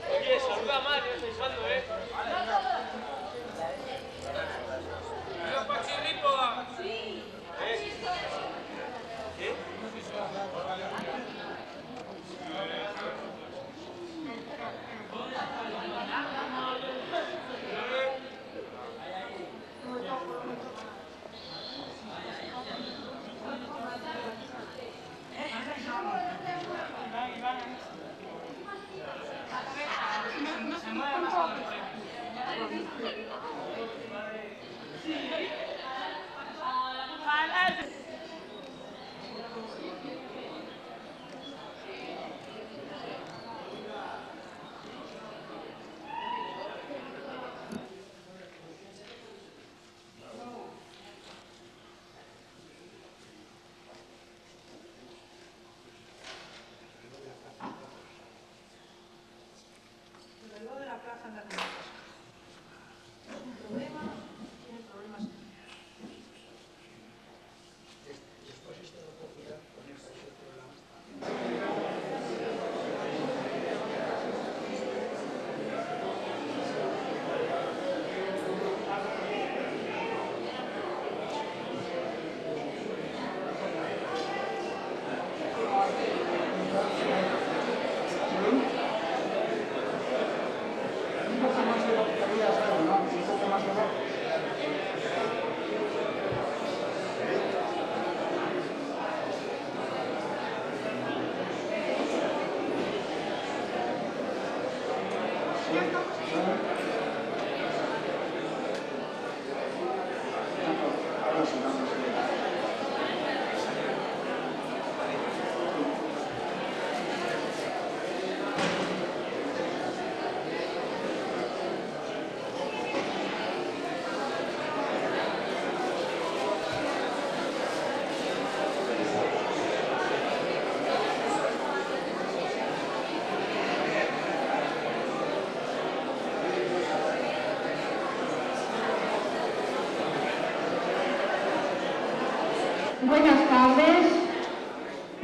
Oye, saluda más, ya estáis usando, ¿eh? Sí.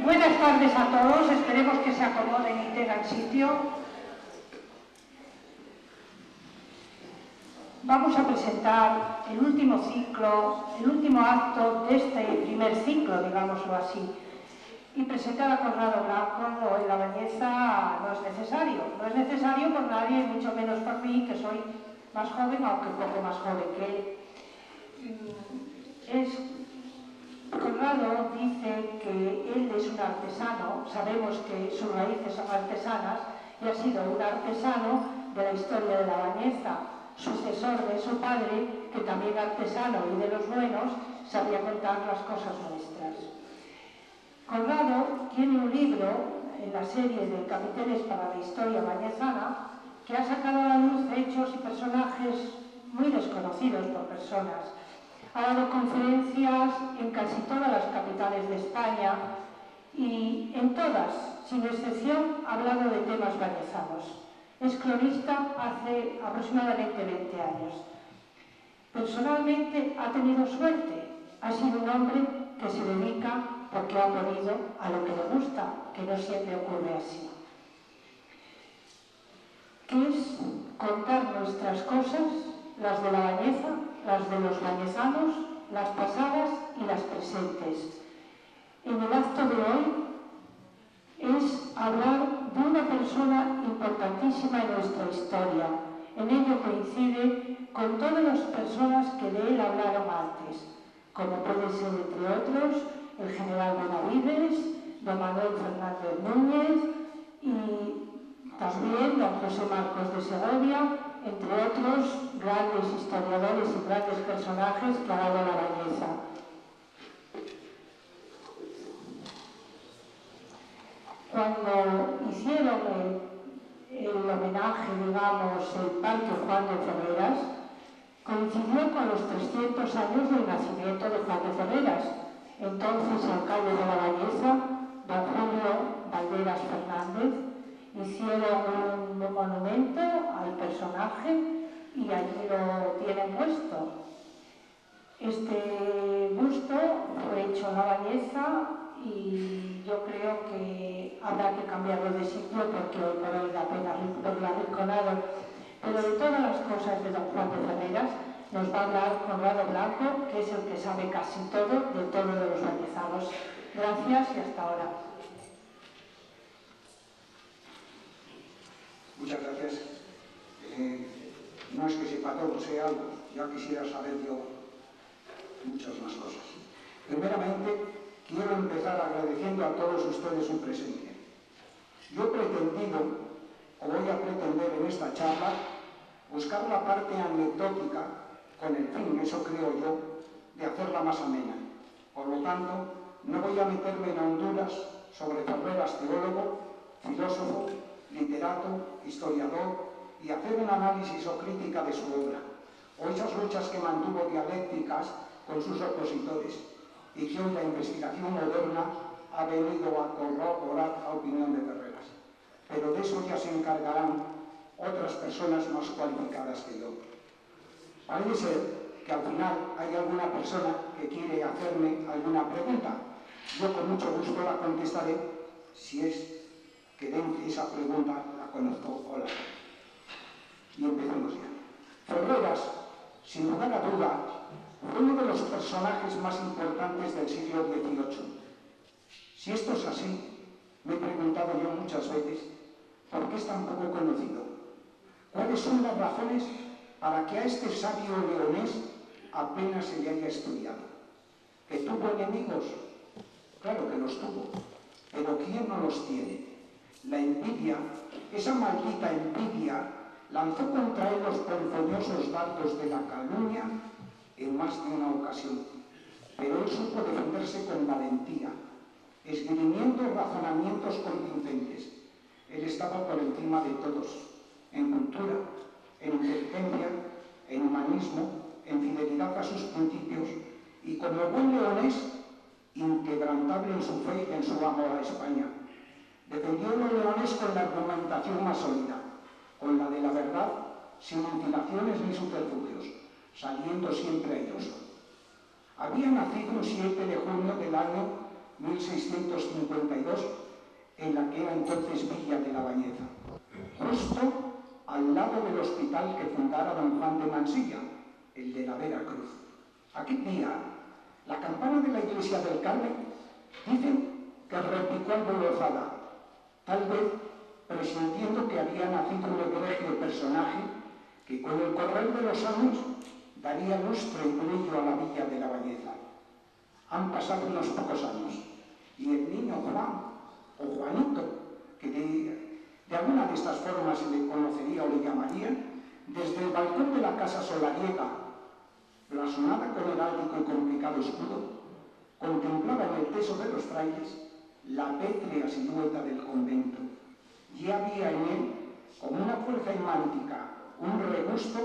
Buenas tardes a todos, esperemos que se acomoden y tengan sitio. Vamos a presentar el último ciclo, el último acto de este primer ciclo, digámoslo así. Y presentar a Conrado Blanco en La Bañeza no es necesario por nadie, mucho menos por mí, que soy más joven, aunque un poco más joven que él. Conrado dice que él es un artesano, sabemos que sus raíces son artesanas, y ha sido un artesano de la historia de La Bañeza, sucesor de su padre, que también artesano y de los buenos, sabía contar las cosas nuestras. Conrado tiene un libro en la serie de Capiteles para la Historia Bañezana que ha sacado a la luz hechos y personajes muy desconocidos por personas. Ha dado conferencias en casi todas las capitales de España y en todas, sin excepción, ha hablado de temas bañezanos. Es cronista hace aproximadamente 20 años. Personalmente ha tenido suerte, ha sido un hombre que se dedica porque ha podido a lo que le gusta, que no siempre ocurre así. Que es contar nuestras cosas, las de La Bañeza, las de los bañezanos, las pasadas y las presentes. En el acto de hoy es hablar de una persona importantísima en nuestra historia. En ello coincide con todas las personas que de él hablaron antes, como puede ser, entre otros, el general Benavides, don Manuel Fernández Núñez y también don José Marcos de Segovia, entre otros grandes historiadores y grandes personajes que ha dado La Bañeza. Cuando hicieron el homenaje, digamos, el Parque Juan de Ferreras, coincidió con los 300 años del nacimiento de Juan de Ferreras, entonces alcalde de La Bañeza, don Julio Valderas Fernández. Hicieron un monumento al personaje y allí lo tienen puesto. Este busto fue hecho en La Bañeza y yo creo que habrá que cambiarlo de sitio porque hoy por hoy da pena verlo arrinconado. Pero de todas las cosas de don Juan de Ferreras nos va a hablar Conrado Blanco, que es el que sabe casi todo de los bañezanos. Gracias y hasta ahora. Muchas gracias. No es que sepa todo, sé algo. Ya quisiera saber yo muchas más cosas. Primeramente, quiero empezar agradeciendo a todos ustedes su presencia. Yo he pretendido, o voy a pretender en esta charla, buscar la parte anecdótica con el fin, eso creo yo, de hacerla más amena. Por lo tanto, no voy a meterme en honduras sobre Ferreras, teólogo, filósofo, literato, historiador, y hacer un análisis o crítica de su obra, o esas luchas que mantuvo dialécticas con sus opositores, y que hoy la investigación moderna ha venido a corroborar la opinión de Ferreras. Pero de eso ya se encargarán otras personas más cualificadas que yo. Parece ser que al final hay alguna persona que quiere hacerme alguna pregunta. Yo con mucho gusto la contestaré si es que dentro de esa pregunta la conozco o la no. Y empecemos ya. Ferreras, sin lugar a duda, fue uno de los personajes más importantes del siglo XVIII. Si esto es así, me he preguntado yo muchas veces, ¿por qué es tan poco conocido? ¿Cuáles son las razones para que a este sabio leonés apenas se le haya estudiado? ¿Que tuvo enemigos? Claro que los tuvo, pero ¿quién no los tiene? La envidia, esa maldita envidia, lanzó contra él los ponzoñosos dardos de la calumnia en más de una ocasión, pero él supo defenderse con valentía, esgrimiendo razonamientos convincentes. Él estaba por encima de todos, en cultura, en inteligencia, en humanismo, en fidelidad a sus principios, y como buen leonés, inquebrantable en su fe y en su amor a España. Defendió a los leones con la argumentación más sólida, con la de la verdad, sin mutilaciones ni subterfugios, saliendo siempre airoso. Había nacido un 7 de junio del año 1652 en la que era entonces Villa de la Bañeza, justo al lado del hospital que fundara don Juan de Mansilla, el de la Veracruz. Aquel día, la campana de la iglesia del Carmen dicen que repicó alborozada, tal vez presintiendo que había nacido un egregio personaje que con el correr de los años daría lustre y brillo a la Villa de la Bañeza. Han pasado unos pocos años y el niño Juan, o Juanito, que de alguna de estas formas se le conocería o le llamarían, desde el balcón de la casa solariega, blasonada con heráldico y complicado escudo, contemplaba en el teso de los frailes la pétrea silueta del convento. Y había en él, como una fuerza imántica, un regusto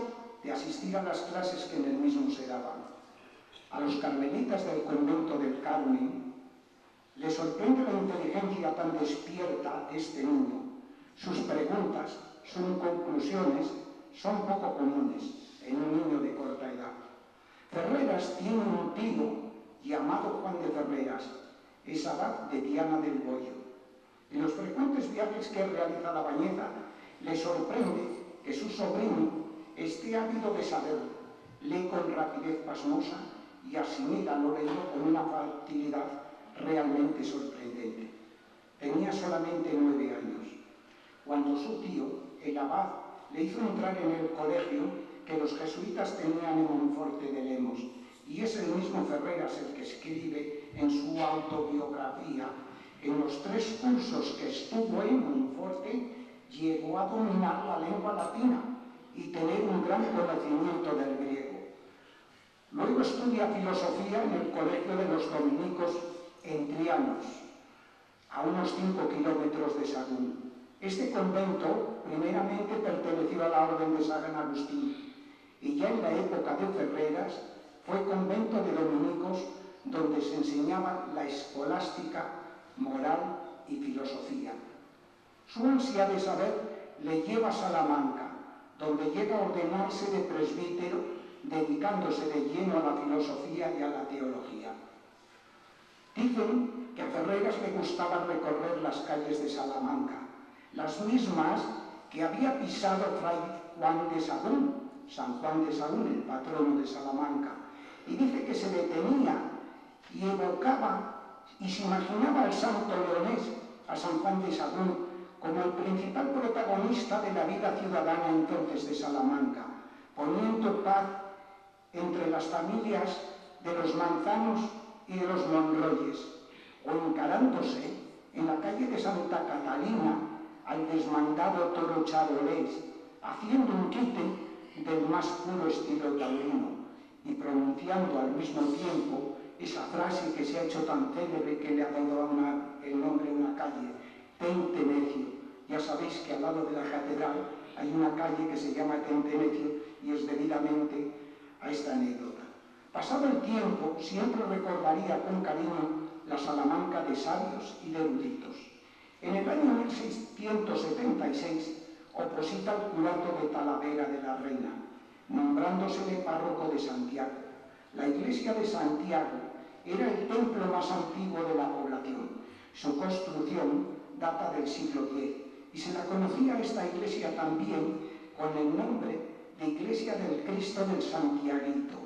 de asistir a las clases que en el mismo se daban. A los carmelitas del convento del Carmen les sorprende la inteligencia tan despierta de este niño. Sus preguntas, sus conclusiones, son poco comunes en un niño de corta edad. Ferreras tiene un tío llamado Juan de Ferreras, es abad de Diana del Boyo. En los frecuentes viajes que realiza a la Bañeza, le sorprende que su sobrino esté ávido de saber, lee con rapidez pasmosa y asimila lo leído con una facilidad realmente sorprendente. Tenía solamente 9 años, cuando su tío, el abad, le hizo entrar en el colegio que los jesuitas tenían en Monforte de Lemos, y es el mismo Ferreras el que escribe en su autobiografía: en los 3 cursos que estuvo en Monforte, llegó a dominar la lengua latina y tener un gran conocimiento del griego. Luego estudia filosofía en el Colegio de los Dominicos en Trianos, a unos 5 kilómetros de Sagún. Este convento primeramente perteneció a la Orden de San Agustín y ya en la época de Ferreras fue convento de dominicos donde se enseñaba la escolástica, moral y filosofía. Su ansia de saber le lleva a Salamanca, donde llega a ordenarse de presbítero, dedicándose de lleno a la filosofía y a la teología. Dicen que a Ferreras le gustaba recorrer las calles de Salamanca, las mismas que había pisado Fray Juan de Sagún, San Juan de Sagún, el patrono de Salamanca, y dice que se detenía y evocaba y se imaginaba al santo leonés, a San Juan de Sagún, como el principal protagonista de la vida ciudadana entonces de Salamanca, poniendo paz entre las familias de los Manzanos y de los Monroyes, o encarándose en la calle de Santa Catalina al desmandado toro charolés, haciendo un quite del más puro estilo taurino y pronunciando al mismo tiempo esa frase que se ha hecho tan célebre que le ha dado el nombre de una calle, Tente Necio. Ya sabéis que al lado de la catedral hay una calle que se llama Tente Necio y es debidamente a esta anécdota. Pasado el tiempo, siempre recordaría con cariño la Salamanca de sabios y de eruditos. En el año 1676 oposita al curato de Talavera de la Reina, nombrándosele párroco de Santiago. La iglesia de Santiago era el templo más antiguo de la población. Su construcción data del siglo X y se la conocía a esta iglesia también con el nombre de Iglesia del Cristo del Santiaguito.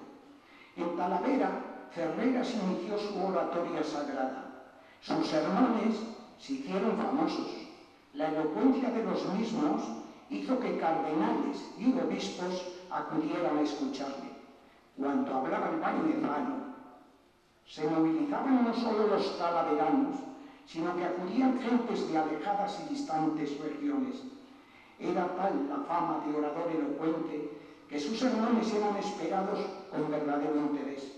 En Talavera, Ferreras inició su oratoria sagrada. Sus sermones se hicieron famosos. La elocuencia de los mismos hizo que cardenales y obispos acudieran a escucharle. Cuando hablaba el vallecano, se movilizaban no solo los talaveranos, sino que acudían gentes de alejadas y distantes regiones. Era tal la fama de orador elocuente que sus sermones eran esperados con verdadero interés.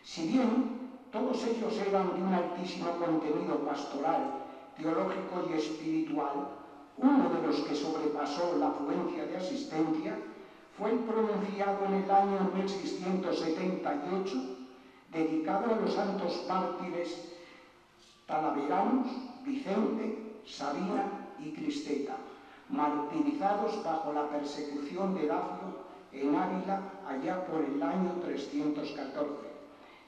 Si bien todos ellos eran de un altísimo contenido pastoral, teológico y espiritual, uno de los que sobrepasó la afluencia de asistencia fue el pronunciado en el año 1678, dedicado a los santos mártires talaveranos Vicente, Sabina y Cristeta, martirizados bajo la persecución de Dacio en Ávila allá por el año 314.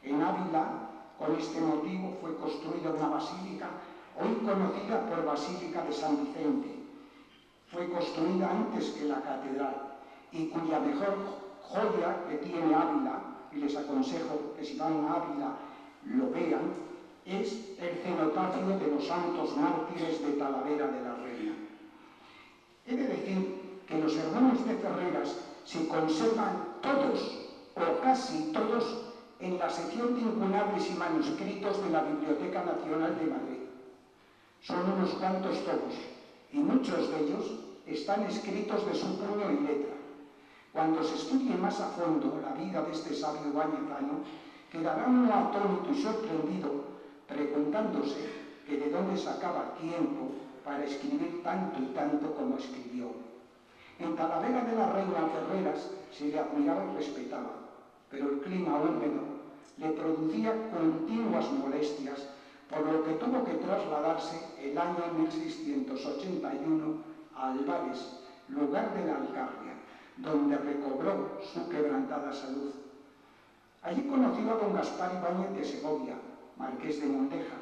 En Ávila, con este motivo, fue construida una basílica hoy conocida por Basílica de San Vicente. Fue construida antes que la catedral y cuya mejor joya que tiene Ávila, y les aconsejo que si van a Ávila lo vean, es el cenotafio de los santos mártires de Talavera de la Reina. He de decir que los sermones de Ferreras se conservan todos o casi todos en la sección de incunables y manuscritos de la Biblioteca Nacional de Madrid. Son unos cuantos tomos y muchos de ellos están escritos de su puño y letra. Cuando se estudie más a fondo la vida de este sabio vallecano, quedará uno atónito y sorprendido preguntándose que de dónde sacaba tiempo para escribir tanto y tanto como escribió. En Talavera de la Reina Ferreras se le admiraba y respetaba, pero el clima húmedo le producía continuas molestias, por lo que tuvo que trasladarse el año 1681 a Álvarez, lugar de la Alcarria, donde recobró su quebrantada salud. Allí conoció a don Gaspar Ibáñez de Segovia, marqués de Mondeja,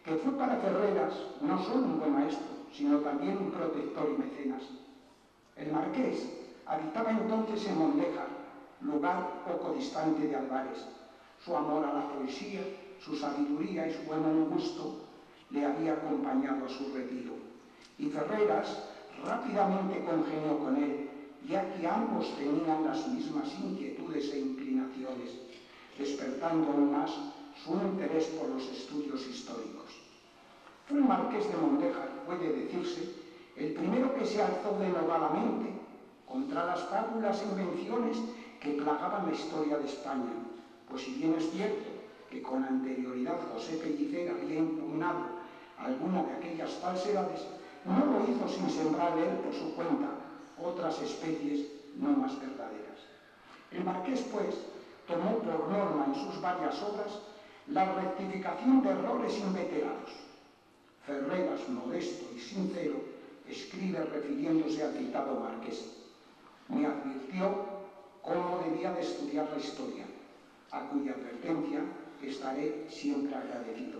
que fue para Ferreras no solo un buen maestro, sino también un protector y mecenas. El marqués habitaba entonces en Mondeja, lugar poco distante de Álvarez. Su amor a la poesía, su sabiduría y su buen gusto le había acompañado a su retiro. Y Ferreras rápidamente congenió con él, ya que ambos tenían las mismas inquietudes e inclinaciones, despertando aún más su interés por los estudios históricos. Fue el marqués de Mondeja, puede decirse, el primero que se alzó denodadamente contra las fábulas e invenciones que plagaban la historia de España, pues si bien es cierto que con anterioridad José Pellicer había impugnado alguna de aquellas falsedades, no lo hizo sin sembrar él por su cuenta otras especies no más verdaderas. El marqués, pues, tomó por norma en sus varias obras la rectificación de errores inveterados. Ferreras, modesto y sincero, escribe refiriéndose al citado marqués: me advirtió cómo debía de estudiar la historia, a cuya advertencia estaré siempre agradecido.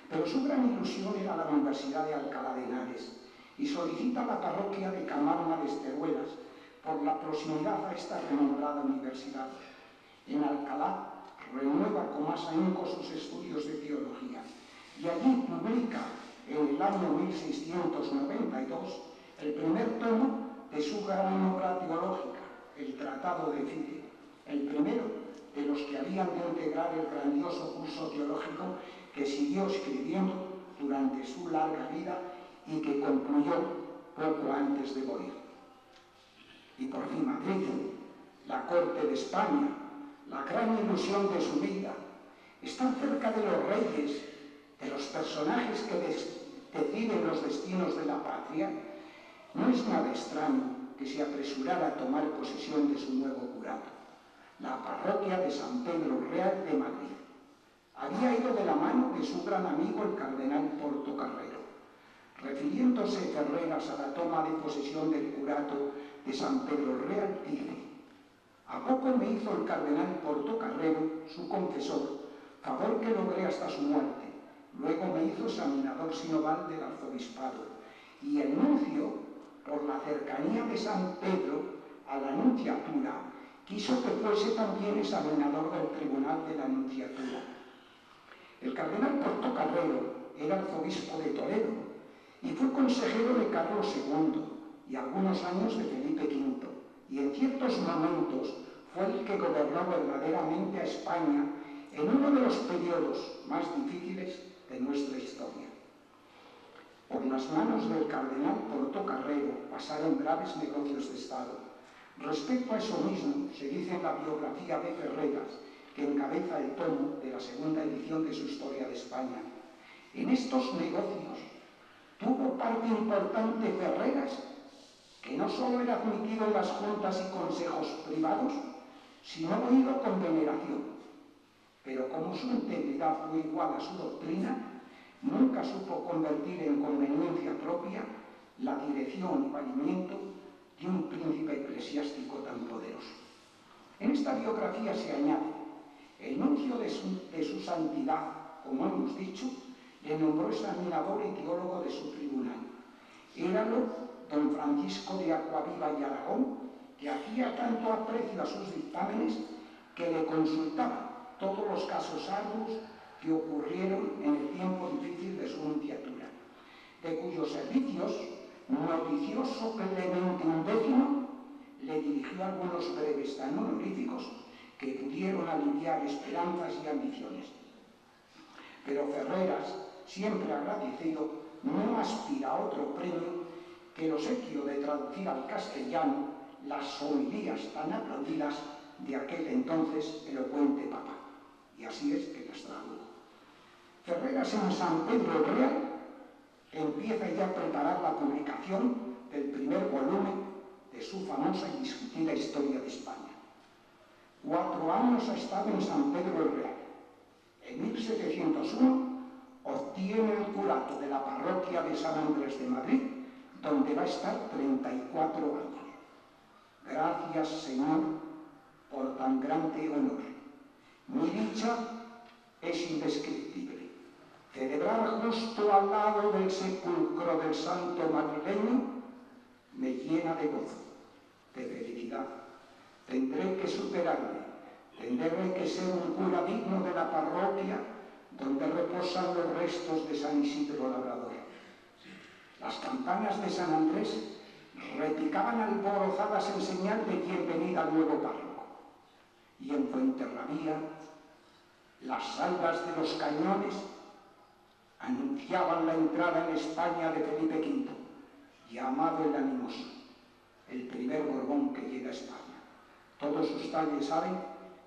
Pero su gran ilusión era la Universidad de Alcalá de Henares y solicita a la parroquia de Camarma de Esteruelas por la proximidad a esta renombrada universidad. En Alcalá renueva con más ahínco sus estudios de teología y allí publica en el año 1692 el primer tomo de su gran obra teológica, el Tratado de Fide, el primero de los que habían de integrar el grandioso curso teológico que siguió escribiendo durante su larga vida y que concluyó poco antes de morir. Y por fin Madrid, la corte de España, la gran ilusión de su vida, están cerca de los reyes, de los personajes que deciden los destinos de la patria. No es nada extraño que se apresurara a tomar posesión de su nuevo curato, la parroquia de San Pedro Real de Madrid. Había ido de la mano de su gran amigo el cardenal Portocarrero. Refiriéndose Ferreras a la toma de posesión del curato de San Pedro Real, dice: a poco me hizo el cardenal Portocarrero, su confesor, favor que logré hasta su muerte. Luego me hizo examinador sinodal del arzobispado y el nuncio, por la cercanía de San Pedro a la nunciatura, quiso que fuese también examinador del tribunal de la nunciatura. El cardenal Portocarrero era arzobispo de Toledo y fue consejero de Carlos II y algunos años de Felipe V, y en ciertos momentos fue el que gobernó verdaderamente a España en uno de los periodos más difíciles de nuestra historia. Por las manos del cardenal Portocarrero pasaron graves negocios de Estado. Respecto a eso mismo, se dice en la biografía de Ferreras, que encabeza el tomo de la segunda edición de su Historia de España. En estos negocios tuvo parte importante Ferreras, que no solo era admitido en las juntas y consejos privados, sino oído con veneración. Pero como su integridad fue igual a su doctrina, nunca supo convertir en conveniencia propia la dirección y valimiento de un príncipe eclesiástico tan poderoso. En esta biografía se añade: el nuncio de su santidad, como hemos dicho, le nombró examinador y teólogo de su tribunal. Éralo don Francisco de Acuaviva y Aragón, que hacía tanto aprecio a sus dictámenes que le consultaba todos los casos arduos que ocurrieron en el tiempo difícil de su nunciatura, de cuyos servicios noticioso Clemente XI le dirigió algunos breves tan honoríficos que pudieron aliviar esperanzas y ambiciones. Pero Ferreras, siempre agradecido, no aspira a otro premio que el obsequio de traducir al castellano las homilías tan aplaudidas de aquel entonces elocuente papa. Y así es que las tradujo. Ferreras en San Pedro el Real empieza ya a preparar la publicación del primer volumen de su famosa y discutida Historia de España. 4 años ha estado en San Pedro el Real. En 1701 obtiene el curato de la parroquia de San Andrés de Madrid, donde va a estar 34 años. Gracias, Señor, por tan grande honor. Mi dicha es indescriptible. Celebrar justo al lado del sepulcro del santo madrileño me llena de gozo, de felicidad. Tendré que superarme, tendré que ser un cura digno de la parroquia donde reposan los restos de San Isidro Labrador. Las campanas de San Andrés repicaban alborozadas en señal de bienvenida al nuevo párroco. Y en Fuenterrabía, las salvas de los cañones anunciaban la entrada en España de Felipe V, llamado el Animoso, el primer Borbón que llega a España. Todos ustedes saben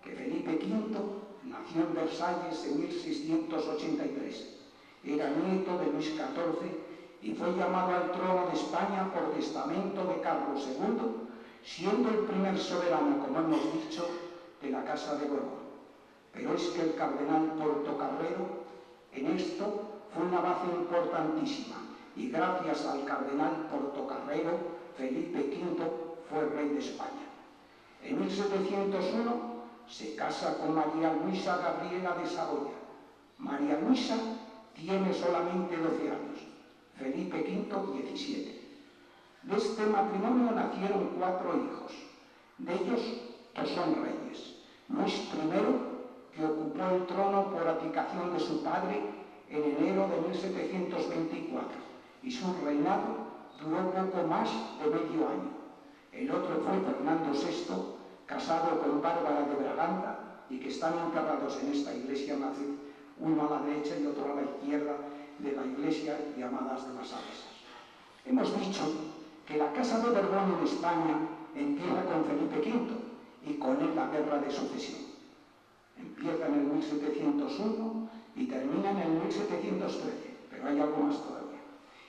que Felipe V nació en Versalles en 1683. Era nieto de Luis XIV y fue llamado al trono de España por testamento de Carlos II, siendo el primer soberano, como hemos dicho, de la Casa de Borbón. Pero es que el cardenal Portocarrero en esto fue una base importantísima, y gracias al cardenal Portocarrero, Felipe V fue rey de España. En 1701 se casa con María Luisa Gabriela de Saboya. María Luisa tiene solamente 12 años, Felipe V 17. De este matrimonio nacieron 4 hijos, de ellos 2 son reyes. Luis I, que ocupó el trono por abdicación de su padre en enero de 1724, y su reinado duró poco más de medio año. El otro fue Fernando VI, casado con Bárbara de Braganza, y que están enterrados en esta iglesia matriz, uno a la derecha y otro a la izquierda de la iglesia, llamadas de las Salesas. Hemos dicho que la Casa de Borbón en España empieza con Felipe V y con él la Guerra de Sucesión. Empieza en el 1701 y termina en el 1713, pero hay algo más todavía.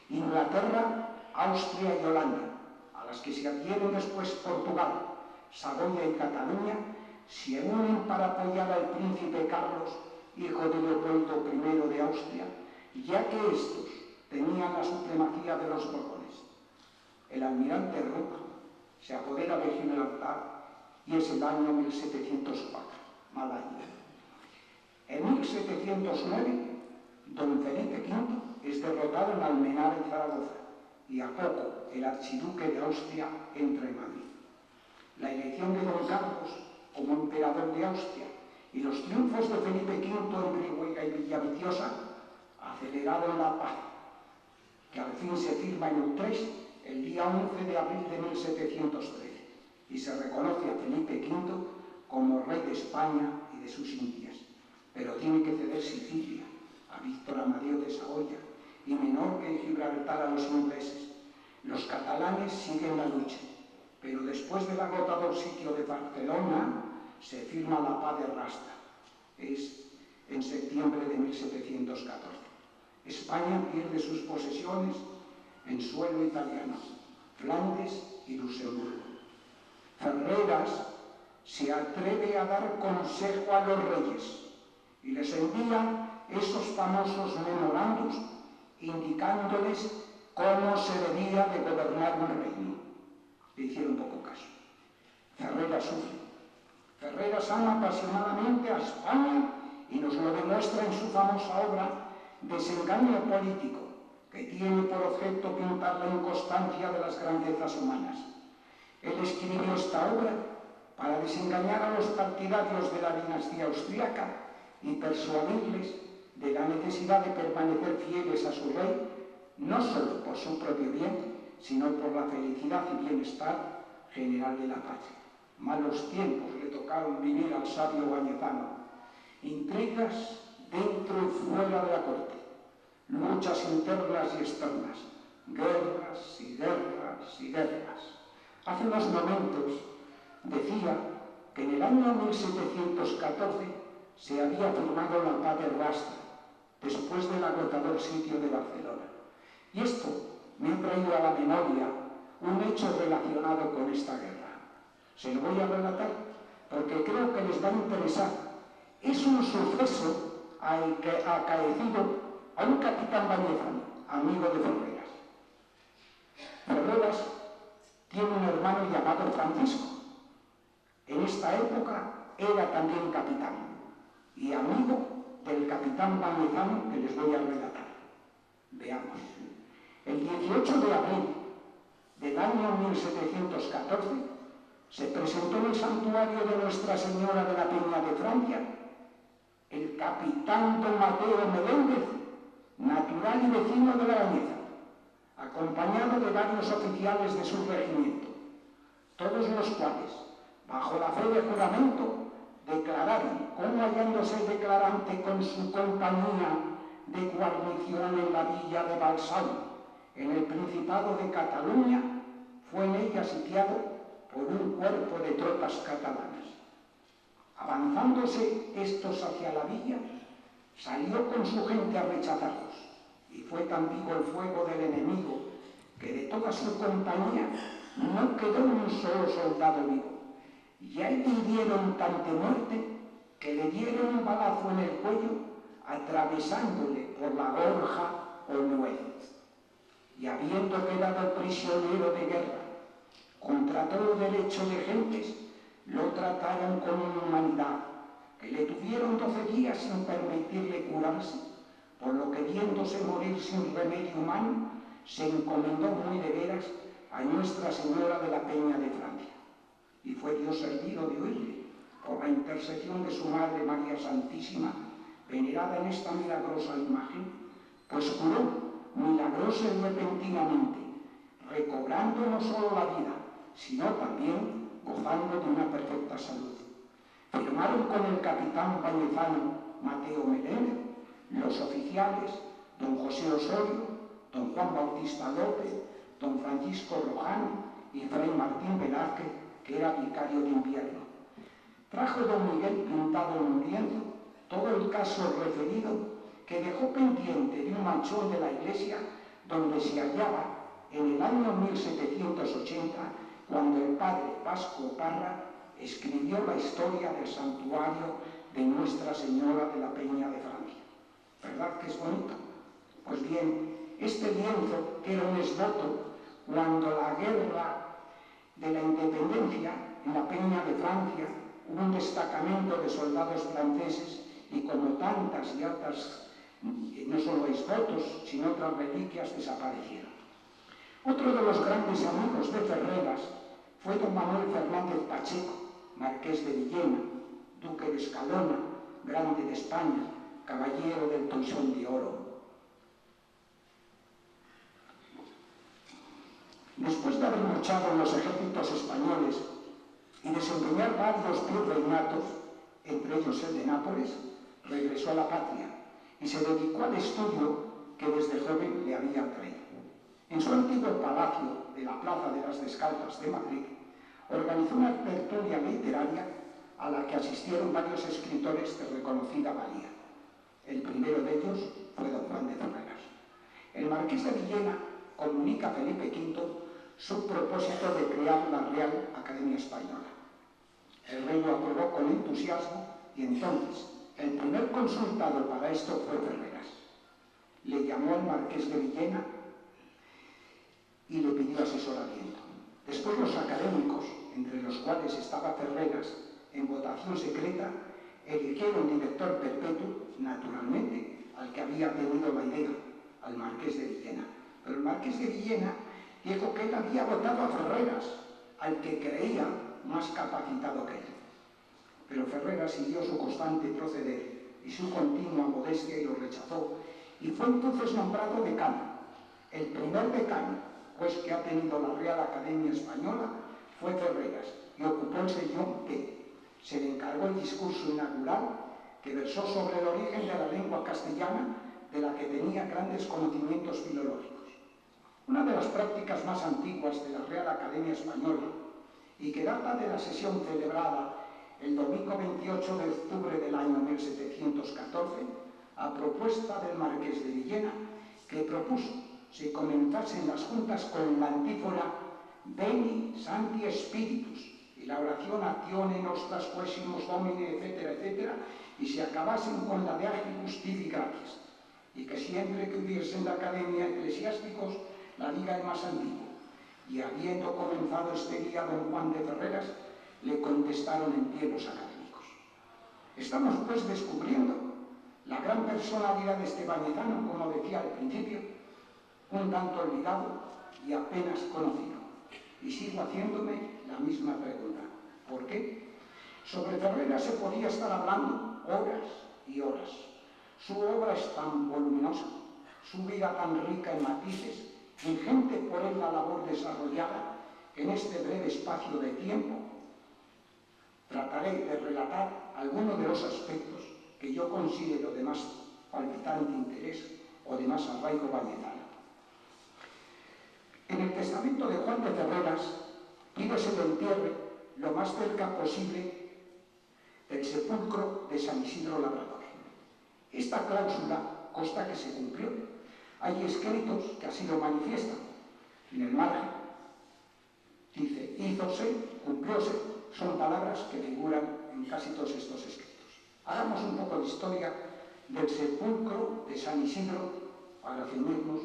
Inglaterra, Austria y Holanda, a las que se adhieren después Portugal, Saboya y Cataluña, se unen para apoyar al príncipe Carlos, hijo de Leopoldo I de Austria, ya que estos tenían la supremacía de los Borbones. El almirante Rooke se apodera de Gibraltar y es el año 1704, mal año. En 1709, don Felipe V es derrotado en Almenara y Zaragoza, y a poco el archiduque de Austria entra en Madrid. La elección de don Carlos como emperador de Austria y los triunfos de Felipe V en Brihuega y Villaviciosa aceleraron la paz, que al fin se firma en Utrecht el día 11 de abril de 1713, y se reconoce a Felipe V como rey de España y de sus Indias, pero tiene que ceder Sicilia a Víctor Amadeo de Saboya y Menorca y Gibraltar a los ingleses. Los catalanes siguen la lucha, pero después del agotador sitio de Barcelona se firma la paz de Rasda. Es en septiembre de 1714. España pierde sus posesiones en suelo italiano, Flandes y Luxemburgo. Ferreras se atreve a dar consejo a los reyes y les envía esos famosos memorandos indicándoles cómo se debía de gobernar un reino. Le hicieron poco caso. Ferreras sufre. Ferreras ama apasionadamente a España y nos lo demuestra en su famosa obra Desengaño político, que tiene por objeto pintar la inconstancia de las grandezas humanas. Él escribió esta obra para desengañar a los partidarios de la dinastía austríaca y persuadirles de la necesidad de permanecer fieles a su rey, no solo por su propio bien, sino por la felicidad y bienestar general de la patria. Malos tiempos le tocaron vivir al sabio Bañezano. Intrigas dentro y fuera de la corte, luchas internas y externas, guerras y guerras y guerras. Hace unos momentos decía que en el año 1714 se había firmado la paz de Rasda, después del agotador sitio de Barcelona. Y esto me ha traído a la memoria un hecho relacionado con esta guerra. Se lo voy a relatar porque creo que les va a interesar. Es un suceso acaecido a un capitán Bañezano, amigo de Ferreras. Ferreras tiene un hermano llamado Francisco. En esta época era también capitán y amigo del capitán Bañezano que les voy a relatar. Veamos. El 18 de abril del año 1714 se presentó en el santuario de Nuestra Señora de la Peña de Francia el capitán don Mateo Meléndez, natural y vecino de la Bañeza, acompañado de varios oficiales de su regimiento, todos los cuales, bajo la fe de juramento, declararon, como hallándose el declarante con su compañía de guarnición en la villa de Balsao, en el Principado de Cataluña, fue en ella sitiado por un cuerpo de tropas catalanas. Avanzándose estos hacia la villa, salió con su gente a rechazarlos, y fue tan vivo el fuego del enemigo que de toda su compañía no quedó un solo soldado vivo. Y a él le dieron tanta muerte que le dieron un balazo en el cuello, atravesándole por la gorja o nuez. Y habiendo quedado prisionero de guerra, contra todo derecho de gentes, Lo trataron con inhumanidad, que le tuvieron 12 días sin permitirle curarse, por lo que viéndose morir sin remedio humano, se encomendó muy de veras a Nuestra Señora de la Peña de Francia. Y fue Dios servido de oírle, por la intercesión de su Madre María Santísima, venerada en esta milagrosa imagen, pues curó milagrosa y repentinamente, recobrando no solo la vida, sino también gozando de una perfecta salud. Firmaron con el capitán bañezano Mateo Melena los oficiales don José Osorio, don Juan Bautista López, don Francisco Rojano y fray Martín Velázquez, que era vicario de invierno. Trajo don Miguel Pintado Muriendo todo el caso referido, que dejó pendiente de un manchón de la iglesia donde se hallaba en el año 1780, cuando el padre Vasco Parra escribió la historia del santuario de Nuestra Señora de la Peña de Francia. ¿Verdad que es bonito? Pues bien, este lienzo, que era un esboto, cuando la guerra de la independencia en la Peña de Francia hubo un destacamento de soldados franceses y como tantas y otras, no solo esbotos, sino otras reliquias desaparecieron. Otro de los grandes amigos de Ferreras fue don Manuel Fernández Pacheco, marqués de Villena, duque de Escalona, grande de España, caballero del Toisón de Oro. Después de haber luchado en los ejércitos españoles y desempeñar varios virreinatos, entre ellos el de Nápoles, regresó a la patria y se dedicó al estudio que desde joven le había atraído. En su antiguo palacio de la Plaza de las Descalzas de Madrid, organizó una tertulia literaria a la que asistieron varios escritores de reconocida valía. El primero de ellos fue don Juan de Ferreras. El marqués de Villena comunica a Felipe V su propósito de crear la Real Academia Española. El rey lo aprobó con entusiasmo y entonces el primer consultado para esto fue Ferreras. Le llamó al marqués de Villena y le pidió asesoramiento. Después los académicos, entre los cuales estaba Ferreras, en votación secreta, eligieron director perpetuo, naturalmente, al que había tenido la idea, al marqués de Villena. Pero el marqués de Villena dijo que él había votado a Ferreras, al que creía más capacitado que él. Pero Ferreras siguió su constante proceder y su continua modestia y lo rechazó, y fue entonces nombrado decano. El primer decano, pues, que ha tenido la Real Academia Española fue Ferreras, y ocupó el sillón P. Se le encargó el discurso inaugural, que versó sobre el origen de la lengua castellana, de la que tenía grandes conocimientos filológicos. Una de las prácticas más antiguas de la Real Academia Española, y que data de la sesión celebrada el domingo 28 de octubre del año 1714, a propuesta del marqués de Villena, que propuso se comenzasen las juntas con la antífona Veni Sancti Spiritus y la oración Actione Nostras Quaesimus Domine, etcétera, etcétera, y se acabasen con la de Agibus Tibi Gratias, y que siempre que hubiese en la academia eclesiásticos la diga el más antiguo. Y habiendo comenzado este día don Juan de Ferreras, le contestaron en pie los académicos. Estamos pues descubriendo la gran personalidad de este bañezano, como decía al principio, un tanto olvidado y apenas conocido. Y sigo haciéndome la misma pregunta. ¿Por qué? Sobre Ferreras se podía estar hablando horas y horas. Su obra es tan voluminosa, su vida tan rica en matices, ingente por él la labor desarrollada, que en este breve espacio de tiempo trataré de relatar algunos de los aspectos que yo considero de más palpitante interés o de más arraigo bañezano. En el testamento de Juan de Ferreras pide se le entierre lo más cerca posible del sepulcro de San Isidro Labrador. Esta cláusula consta que se cumplió. Hay escritos que así lo manifiestan. En el margen dice, hízose, cumplióse, son palabras que figuran en casi todos estos escritos. Hagamos un poco de historia del sepulcro de San Isidro para ceñirnos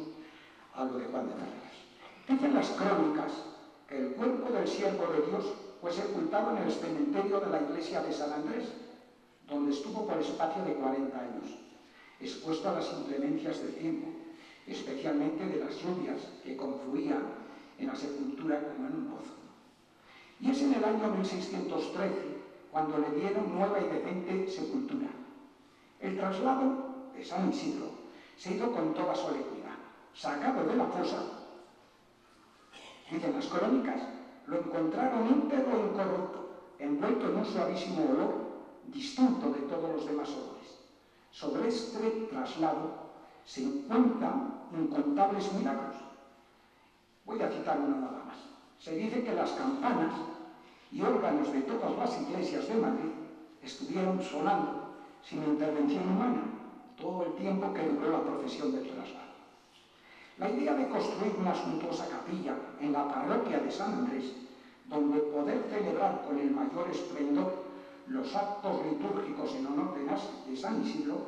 a lo de Juan de Ferreras. Dicen las crónicas que el cuerpo del siervo de Dios fue sepultado en el cementerio de la iglesia de San Andrés, donde estuvo por espacio de 40 años, expuesto a las inclemencias del tiempo, especialmente de las lluvias que confluían en la sepultura como en un pozo. Y es en el año 1613 cuando le dieron nueva y decente sepultura. El traslado de San Isidro se hizo con toda solemnidad. Sacado de la fosa, dicen las crónicas, lo encontraron íntegro e incorrupto, envuelto en un suavísimo olor distinto de todos los demás olores. Sobre este traslado se encuentran incontables milagros. Voy a citar uno nada más. Se dice que las campanas y órganos de todas las iglesias de Madrid estuvieron sonando sin intervención humana todo el tiempo que duró la procesión del traslado. La idea de construir una suntuosa capilla en la parroquia de San Andrés, donde poder celebrar con el mayor esplendor los actos litúrgicos en honor de San Isidro,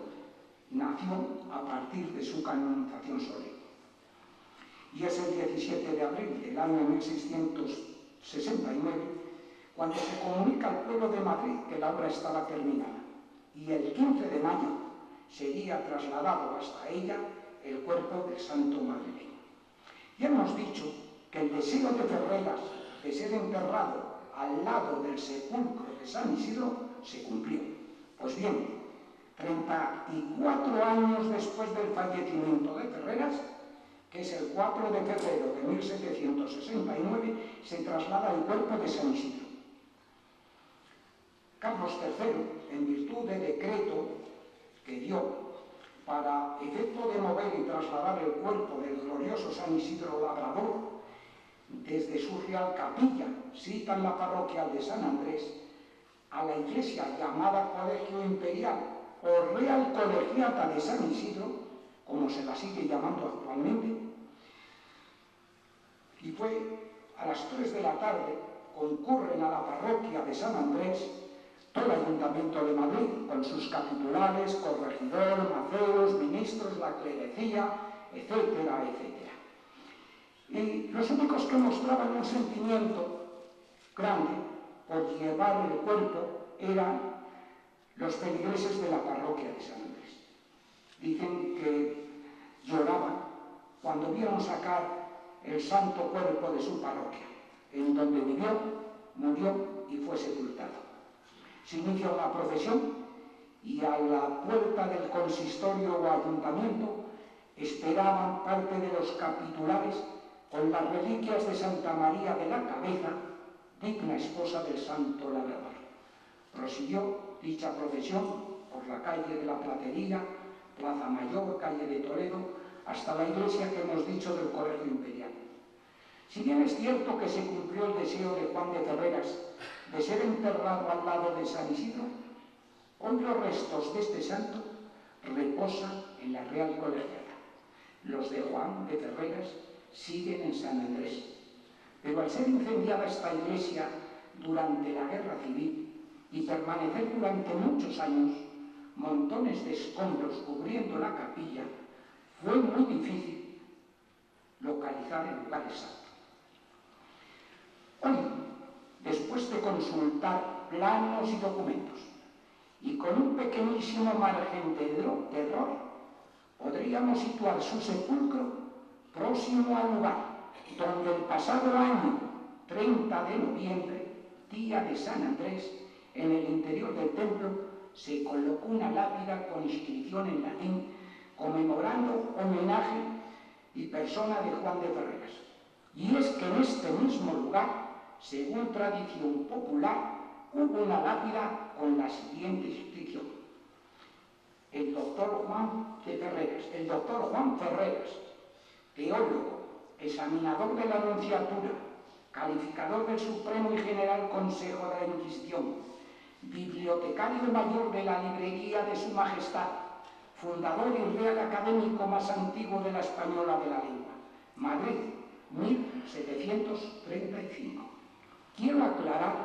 nació a partir de su canonización solemne. Y es el 17 de abril del año 1669 cuando se comunica al pueblo de Madrid que la obra estaba terminada, y el 15 de mayo sería trasladado hasta ella el cuerpo del santo madrileño. Ya hemos dicho que el deseo de Ferreras de ser enterrado al lado del sepulcro de San Isidro se cumplió. Pues bien, 34 años después del fallecimiento de Ferreras, que es el 4 de febrero de 1769, se traslada el cuerpo de San Isidro. Carlos III, en virtud de decreto que dio para efecto de mover y trasladar el cuerpo del glorioso San Isidro Labrador desde su real capilla, sita en la parroquia de San Andrés, a la iglesia llamada Colegio Imperial o Real Colegiata de San Isidro, como se la sigue llamando actualmente, y fue a las 3 de la tarde, concurren a la parroquia de San Andrés todo el Ayuntamiento de Madrid, con sus capitulares, corregidor, maceros, ministros, la clerecía, etcétera, etcétera. Y los únicos que mostraban un sentimiento grande por llevar el cuerpo eran los feligreses de la parroquia de San Andrés. Dicen que lloraban cuando vieron sacar el santo cuerpo de su parroquia, en donde vivió, murió y fue sepultado. Se inicia una procesión y a la puerta del consistorio o ayuntamiento esperaban parte de los capitulares con las reliquias de Santa María de la Cabeza, digna esposa del santo labrador. Prosiguió dicha procesión por la calle de la Platería, Plaza Mayor, calle de Toledo, hasta la iglesia que hemos dicho del Colegio Imperial. Si bien es cierto que se cumplió el deseo de Juan de Ferreras de ser enterrado al lado de San Isidro, hoy los restos de este santo reposan en la Real Colegiata. Los de Juan de Ferreras siguen en San Andrés. Pero al ser incendiada esta iglesia durante la Guerra Civil y permanecer durante muchos años montones de escombros cubriendo la capilla, fue muy difícil localizar el lugar exacto. Hoy, después de consultar planos y documentos, y con un pequeñísimo margen de error, podríamos situar su sepulcro próximo al lugar donde el pasado año 30 de noviembre, día de San Andrés, en el interior del templo se colocó una lápida con inscripción en latín conmemorando homenaje y persona de Juan de Ferreras. Y es que en este mismo lugar, según tradición popular, hubo una lápida con la siguiente inscripción: el doctor Juan de Ferreras, el doctor Juan Ferreras, teólogo, examinador de la Nunciatura, calificador del Supremo y General Consejo de la Inquisición, bibliotecario mayor de la librería de Su Majestad, fundador y real académico más antiguo de la española de la lengua, Madrid, 1735. Quiero aclarar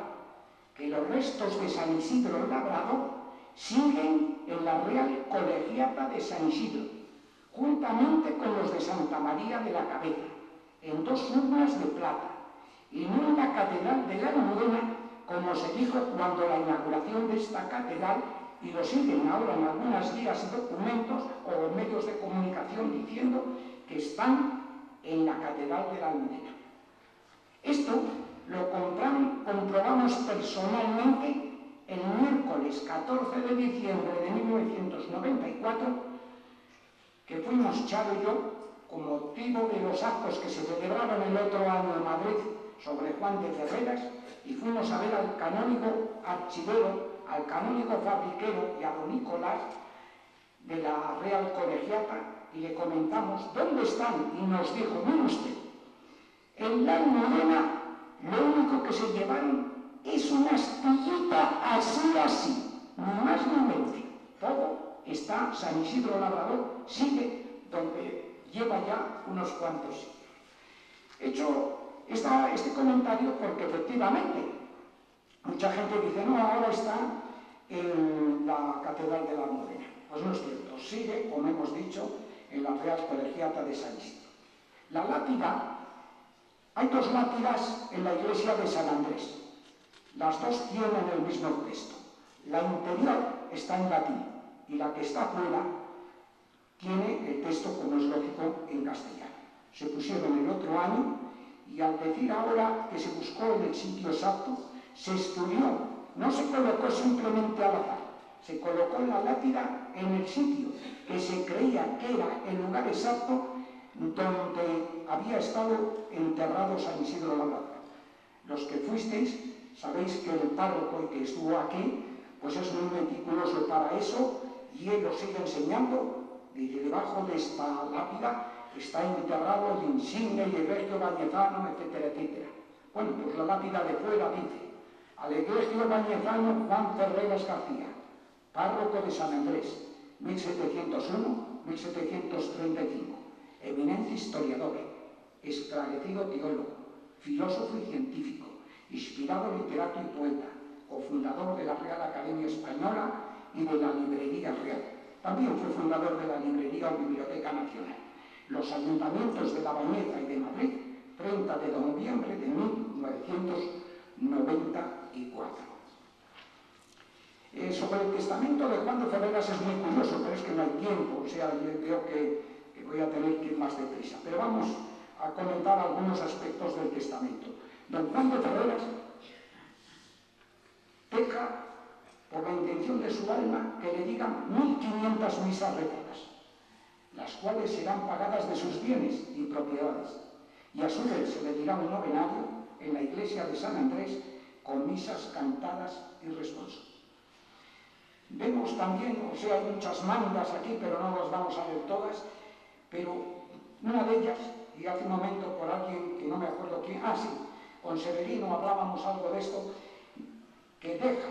que los restos de San Isidro Labrador siguen en la Real Colegiata de San Isidro, juntamente con los de Santa María de la Cabeza, en 2 urnas de plata, y en una catedral de la Almudena como se dijo cuando la inauguración de esta catedral, y lo siguen ahora en algunas guías y documentos o medios de comunicación diciendo que están en la Catedral de la Almudena. Esto lo comprobamos personalmente el miércoles 14 de diciembre de 1994, que fuimos Charo y yo, con motivo de los actos que se celebraron el otro año en Madrid sobre Juan de Ferreras, y fuimos a ver al canónigo archivero, al canónigo fabriquero y a don Nicolás de la Real Colegiata, y le comentamos dónde están, y nos dijo: mire usted, en la Almudena lo único que se llevaron es una astillita así, ni más ni menos. Todo está, San Isidro Labrador sigue donde lleva ya unos cuantos siglos. He hecho este comentario porque efectivamente mucha gente dice: no, ahora está en la Catedral de la Almudena. Pues no es cierto, sigue, como hemos dicho, en la Real Colegiata de San Isidro. La lápida, hay dos lápidas en la iglesia de San Andrés. Las dos tienen el mismo texto. La interior está en latín y la que está fuera tiene el texto, como es lógico, en castellano. Se pusieron el otro año y al decir ahora que se buscó en el sitio exacto, se estudió, no se colocó simplemente al azar, se colocó la lápida en el sitio que se creía que era el lugar exacto donde había estado enterrado San Isidro Labrador. Los que fuisteis sabéis que el párroco que estuvo aquí pues es muy meticuloso para eso, y él lo sigue enseñando. Dice: debajo de esta lápida está enterrado el insigne y egregio bañezano, etcétera, etcétera. Bueno, pues la lápida de fuera dice: al egregio bañezano Juan Ferreras García, párroco de San Andrés, 1701-1735, eminente historiador, esclarecido teólogo, filósofo y científico, inspirado literato y poeta, cofundador de la Real Academia Española y de la Librería Real. También fue fundador de la Librería o Biblioteca Nacional. Los ayuntamientos de La Bañeza y de Madrid, 30 de noviembre de 1994. Sobre el testamento de Juan de Ferreras es muy curioso, pero es que no hay tiempo, o sea, yo creo que voy a tener que ir más deprisa. Pero vamos a comentar algunos aspectos del testamento. Don Juan de Ferreras deja, por la intención de su alma, que le digan 1500 misas rezadas, las cuales serán pagadas de sus bienes y propiedades, y a su vez se le dirá un novenario en la iglesia de San Andrés con misas cantadas y responsos. Vemos también, o sea, hay muchas mandas aquí, pero no las vamos a ver todas, pero una de ellas, y hace un momento por alguien que no me acuerdo quién, sí, con Severino hablábamos algo de esto, que deja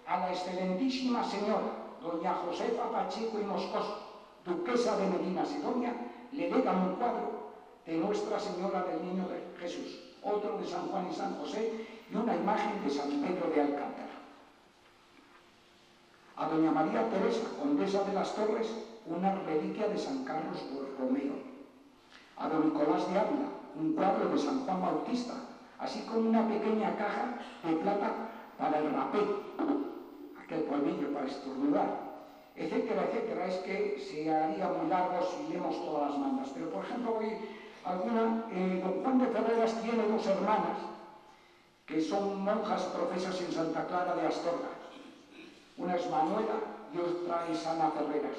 a la excelentísima señora doña Josefa Pacheco y Moscoso, duquesa de Medina Sidonia, le dejan un cuadro de Nuestra Señora del Niño de Jesús, otro de San Juan y San José y una imagen de San Pedro de Alcántara. A doña María Teresa, condesa de las Torres, una reliquia de San Carlos Borromeo. A don Nicolás de Ávila, un cuadro de San Juan Bautista, así como una pequeña caja de plata para el rapé, aquel polvillo para estornudar, etcétera, etcétera. Es que se haría muy largo si leemos todas las mandas, pero por ejemplo voy alguna. Don Juan de Ferreras tiene dos hermanas que son monjas profesas en Santa Clara de Astorga. Una es Manuela y otra es Ana Ferreras.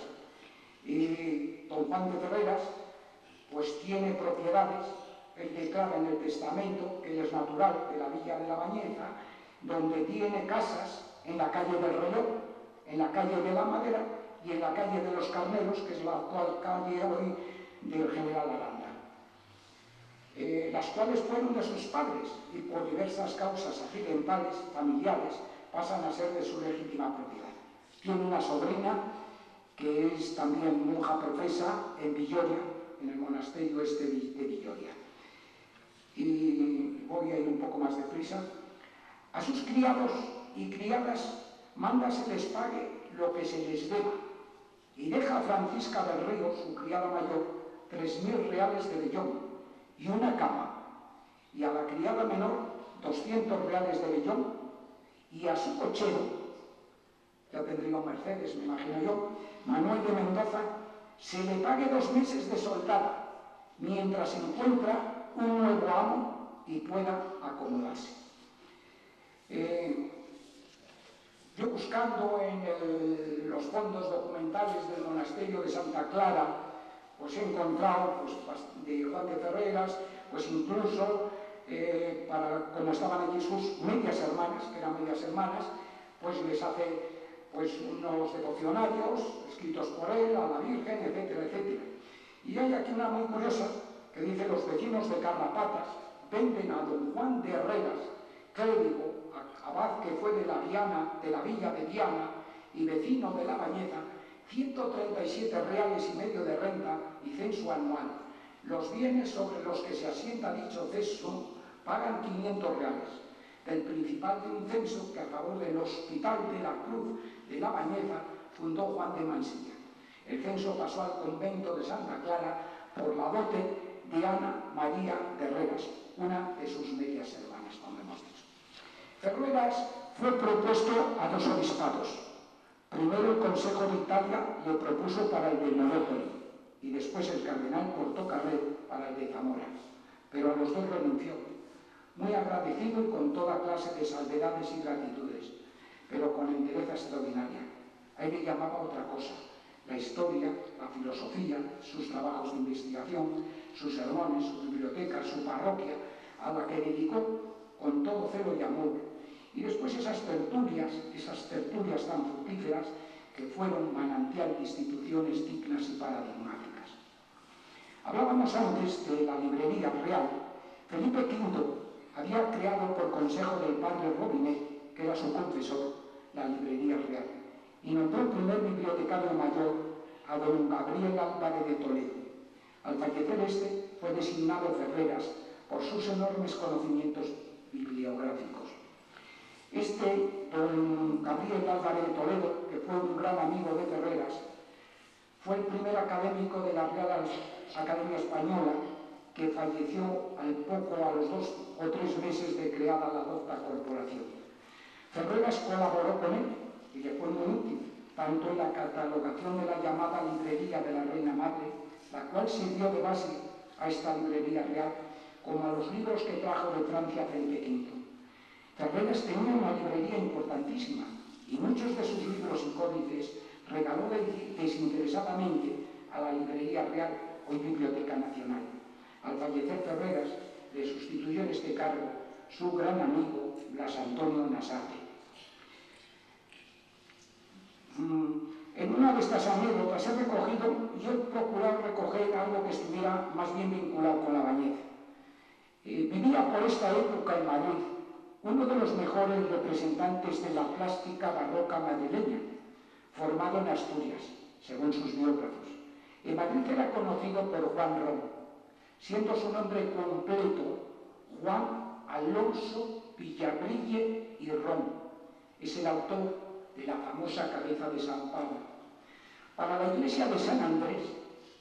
Y don Juan de Ferreras pues tiene propiedades, él declara en el testamento que él es natural de la villa de La Bañeza, donde tiene casas en la calle del Reloj, en la calle de la Madera y en la calle de los Carneros, que es la actual calle hoy del General Aranda, las cuales fueron de sus padres y por diversas causas accidentales, familiares, pasan a ser de su legítima propiedad. Tiene una sobrina que es también monja profesa en Villoria, en el monasterio de Villoria. Y voy a ir un poco más deprisa. A sus criados y criadas manda se les pague lo que se les deba, y deja a Francisca del Río, su criada mayor, 3000 reales de vellón y una cama, y a la criada menor 200 reales de vellón y a su cochero, ya tendría un Mercedes, me imagino yo, Manuel de Mendoza, se le pague 2 meses de soldada, mientras encuentra un nuevo amo y pueda acomodarse. Yo buscando en los fondos documentales del monasterio de Santa Clara, pues he encontrado de Juan de Ferreras, pues incluso como estaban allí sus medias hermanas, que eran medias hermanas, pues les hace unos devocionarios escritos por él, a la Virgen, etcétera, etcétera. Y hay aquí una muy curiosa que dice: los vecinos de Carrapatas venden a don Juan de Herreras, clérigo, abad que fue de la villa de Viana y vecino de La Bañeza, 137 reales y medio de renta y censo anual. Los bienes sobre los que se asienta dicho censo pagan 500 reales. Del principal de un censo que a favor del Hospital de la Cruz de La Bañeza fundó Juan de Mansilla. El censo pasó al convento de Santa Clara por la dote de Ana María de Herreras, una de sus medias hermanas, como hemos dicho. Ferreras fue propuesto a 2 obispados. Primero el Consejo de Italia le propuso para el de Monópoli y después el cardenal Portocarrero para el de Zamora, pero a los 2 renunció, muy agradecido y con toda clase de salvedades y gratitudes, pero con entereza extraordinaria. A él le llamaba otra cosa: la historia, la filosofía, sus trabajos de investigación, sus sermones, su biblioteca, su parroquia, a la que dedicó con todo celo y amor, y después esas tertulias tan fructíferas que fueron manantial de instituciones dignas y paradigmáticas. Hablábamos antes de la librería real. Felipe V había creado por consejo del padre Robinet, que era su confesor, la librería real, y nombró el primer bibliotecario mayor a don Gabriel Álvarez de Toledo. Al fallecer este, fue designado Ferreras por sus enormes conocimientos bibliográficos. Don Gabriel Álvarez de Toledo, que fue un gran amigo de Ferreras, fue el primer académico de la Real Academia Española, que falleció a los 2 o 3 meses de creada la docta corporación. Ferreras colaboró con él y le fue muy útil, tanto en la catalogación de la llamada Librería de la Reina Madre, la cual sirvió de base a esta librería real, como a los libros que trajo de Francia Felipe V. Ferreras tenía una librería importantísima y muchos de sus libros y códices regaló desinteresadamente a la Librería Real, hoy Biblioteca Nacional. Al fallecer Ferreras, le sustituyó en este cargo su gran amigo Blas Antonio Nasarte. En una de estas anécdotas yo he procurado recoger algo que estuviera más bien vinculado con La Bañeza. Vivía por esta época en Madrid uno de los mejores representantes de la plástica barroca madrileña, formado en Asturias, según sus biógrafos. En Madrid era conocido por Juan Rom, siendo su nombre completo Juan Alonso Villabrille y Rom. Es el autor de la famosa cabeza de San Pablo. Para la iglesia de San Andrés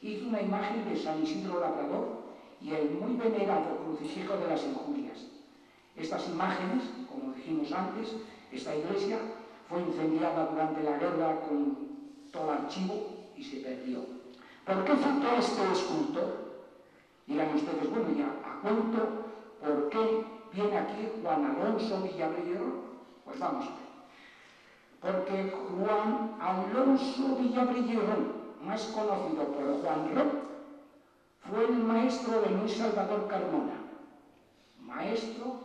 hizo una imagen de San Isidro Labrador y el muy venerado crucifijo de las Injurias. Estas imágenes, como dijimos antes, esta iglesia fue incendiada durante la guerra con todo archivo y se perdió. ¿Por qué citó este escultor? Dirán ustedes, bueno, ya a cuento por qué viene aquí Juan Alonso Villabrille. Pues vamos a ver. Porque Juan Alonso Villabrille, más conocido por Juan Rom, fue el maestro de Luis Salvador Carmona. Maestro,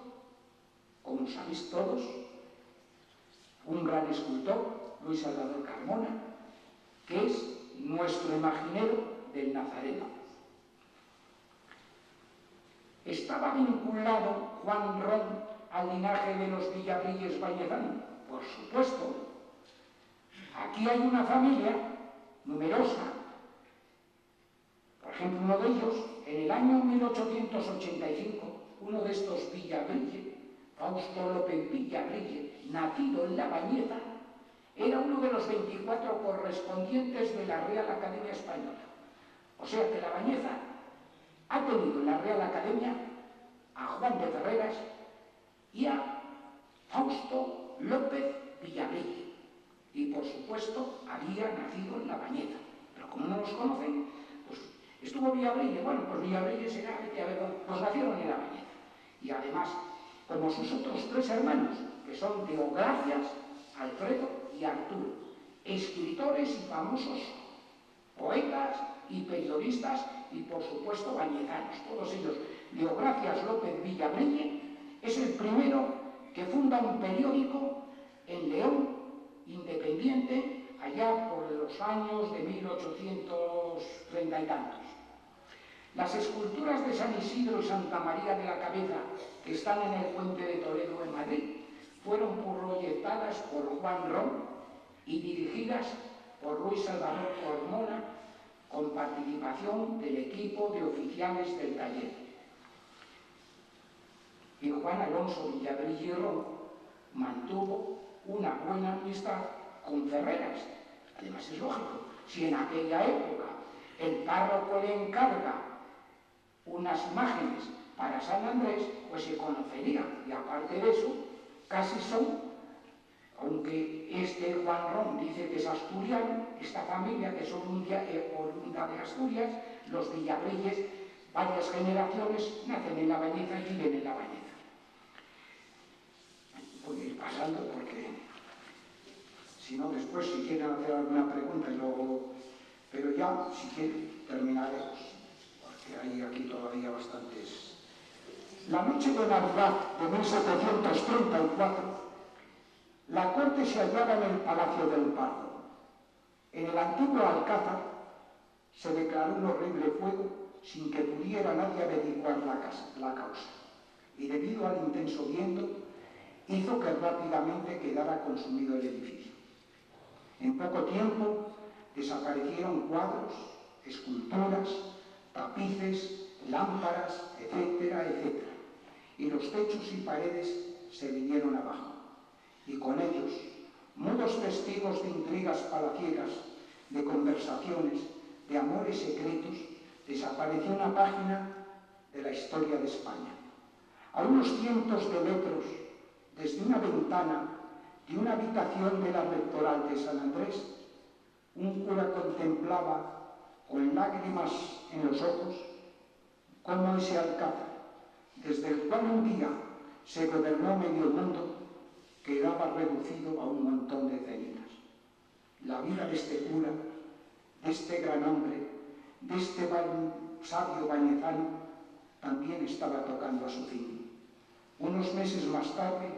como sabéis todos, un gran escultor, Luis Salvador Carmona, que es nuestro imaginero del Nazareno. ¿Estaba vinculado Juan Rom al linaje de los Villabrilles Vallezanos? Por supuesto. Aquí hay una familia numerosa. Por ejemplo, uno de ellos, en el año 1885, uno de estos Villabrille, Fausto López Villabrille, nacido en La Bañeza, era uno de los 24 correspondientes de la Real Academia Española. O sea que La Bañeza ha tenido en la Real Academia a Juan de Ferreras y a Fausto López Villabrille. Y por supuesto había nacido en La Bañeza. Pero como no los conocen, pues estuvo Villabrille. Bueno, pues Villabrille será, pues nacieron en La Bañeza. Y además, como sus otros tres hermanos, que son Deogracias, Alfredo y Arturo, escritores y famosos poetas y periodistas y por supuesto bañezanos, todos ellos. Deogracias López Villabrille es el primero que funda un periódico en León, independiente, allá por los años de 1830 y tantos. Las esculturas de San Isidro y Santa María de la Cabeza, que están en el Puente de Toledo en Madrid, fueron proyectadas por Juan Rom y dirigidas por Luis Salvador Cormona, con participación del equipo de oficiales del taller. Y Juan Alonso Villabrille Rom mantuvo una buena amistad con Ferreras. Además es lógico, si en aquella época el párroco le encarga unas imágenes para San Andrés, pues se conocería. Y aparte de eso, casi son, aunque este Juan Rom dice que es asturiano, esta familia que es oriunda de Asturias, los Villabrilles, varias generaciones nacen en La Bañeza y viven en La Bañeza. Voy a ir pasando porque, si no, después si quieren hacer alguna pregunta y luego, pero ya, si quieren, terminaremos, porque hay aquí todavía bastantes. La noche de Navidad de 1734, la corte se hallaba en el Palacio del Pardo. En el antiguo Alcázar se declaró un horrible fuego sin que pudiera nadie averiguar la causa. Y debido al intenso viento, hizo que rápidamente quedara consumido el edificio. En poco tiempo desaparecieron cuadros, esculturas, tapices, lámparas, etcétera, etcétera. Y los techos y paredes se vinieron abajo. Y con ellos, mudos testigos de intrigas palaciegas, de conversaciones, de amores secretos, desapareció una página de la historia de España. A unos cientos de metros, desde una ventana de una habitación de la rectoral de San Andrés, un cura contemplaba con lágrimas en los ojos cómo ese alcázar, desde el cual un día se gobernó medio mundo, quedaba reducido a un montón de cenizas. La vida de este cura, de este gran hombre, de este sabio bañezano, también estaba tocando a su fin. Unos meses más tarde,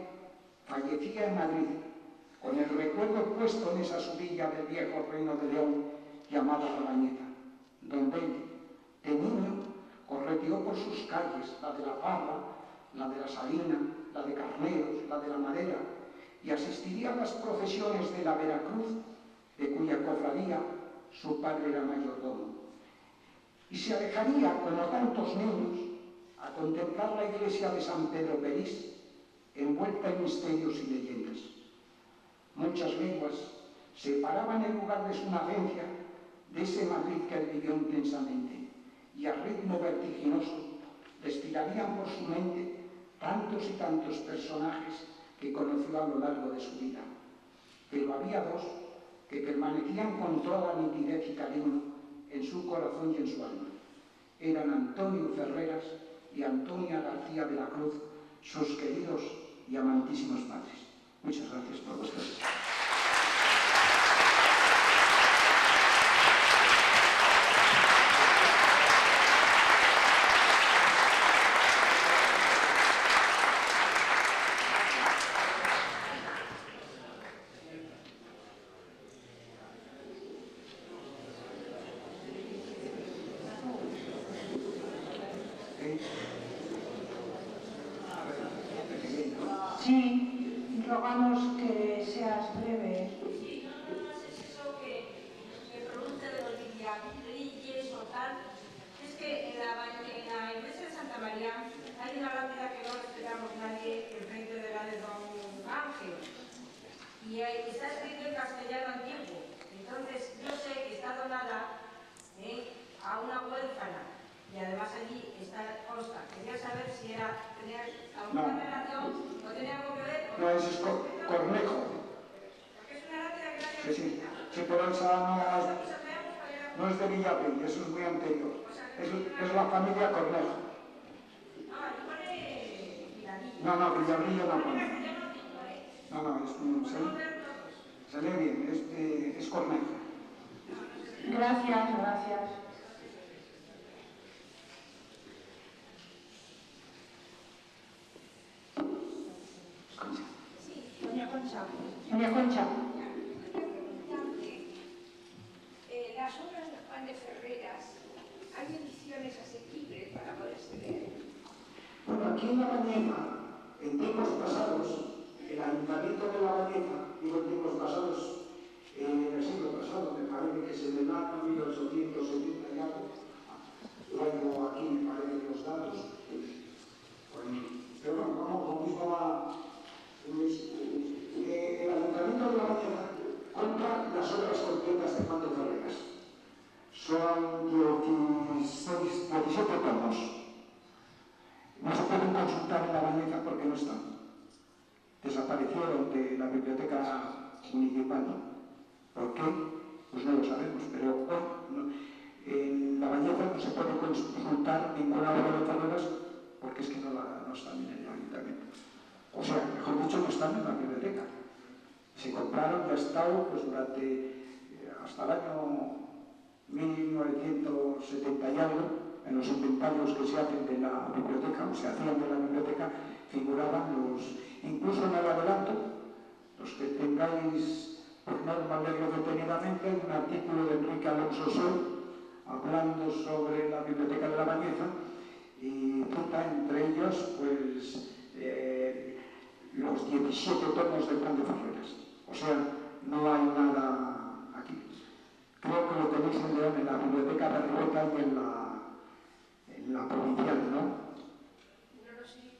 fallecía en Madrid, con el recuerdo puesto en esa subilla del viejo reino de León llamada La Bañeza, donde él, de niño, correteó por sus calles, la de la Parra, la de la Salina, la de Carneros, la de la Madera, y asistiría a las procesiones de la Veracruz, de cuya cofradía su padre era mayordomo. Y se alejaría, como tantos niños, a contemplar la iglesia de San Pedro Perís, envuelta en misterios y leyendas. Muchas lenguas separaban el lugar de su nacencia de ese Madrid que él vivió intensamente, y a ritmo vertiginoso desfilarían por su mente tantos y tantos personajes que conoció a lo largo de su vida. Pero había dos que permanecían con toda nitidez y cariño en su corazón y en su alma. Eran Antonio Ferreras y Antonia García de la Cruz, sus queridos y amantísimos padres. Muchas gracias por vuestra atención. Sí, rogamos que seas breve. Sí, no sé si eso que me pregunte de los Villabrilles o tal. Es que en la iglesia de Santa María hay una lápida que no respetamos nadie enfrente de la de Don Ángel. Y está escrito en castellano antiguo. Entonces, yo sé que está donada a una huérfana. Y además allí está consta. Quería saber si tenía alguna relación o tenía algo que ver. No, ese es Cornejo. Porque es una lápida que nadie Sí, pero esa no es de Villapell, eso es muy anterior. Es la familia Cornejo. Ah, le pone Villadillo. No, Villadillo no pone. No, se lee bien, es Cornejo. Gracias. Doña Concha. Doña Concha. Las obras de Juan de Ferreras, ¿hay ediciones asequibles para poderse leer? Bueno, aquí en La Bañeza, en tiempos pasados, el Ayuntamiento de La Bañeza, digo en tiempos pasados, en el siglo pasado, me parece que se le da 1870 y algo, luego aquí me parecen los datos, pero bueno, como mismo va, el Ayuntamiento de La Bañeza compra las obras completas de Juan de Ferreras. Son 17 tomos. No se pueden consultar en La Bañeza porque no están. Desaparecieron de la biblioteca municipal. ¿Por qué? Pues no lo sabemos, pero hoy en La Bañeza no se puede consultar ninguna obra de Ferreras porque es que no están en el ayuntamiento. O sea, mejor dicho, no están en la biblioteca. Se compraron, ya estado pues, durante hasta el año 1970 y algo, en los inventarios que se hacen de la biblioteca, o se hacían de la biblioteca, figuraban incluso en el adelanto, los que tengáis por norma leerlo detenidamente, hay un artículo de Enrique Alonso Sol hablando sobre la biblioteca de La Bañeza y cita entre ellos pues los 17 tomos de Juan de Ferreras. O sea, no hay nada aquí. Creo que lo tenéis en León, en la biblioteca de Rota y en la provincial, ¿no? No lo sé.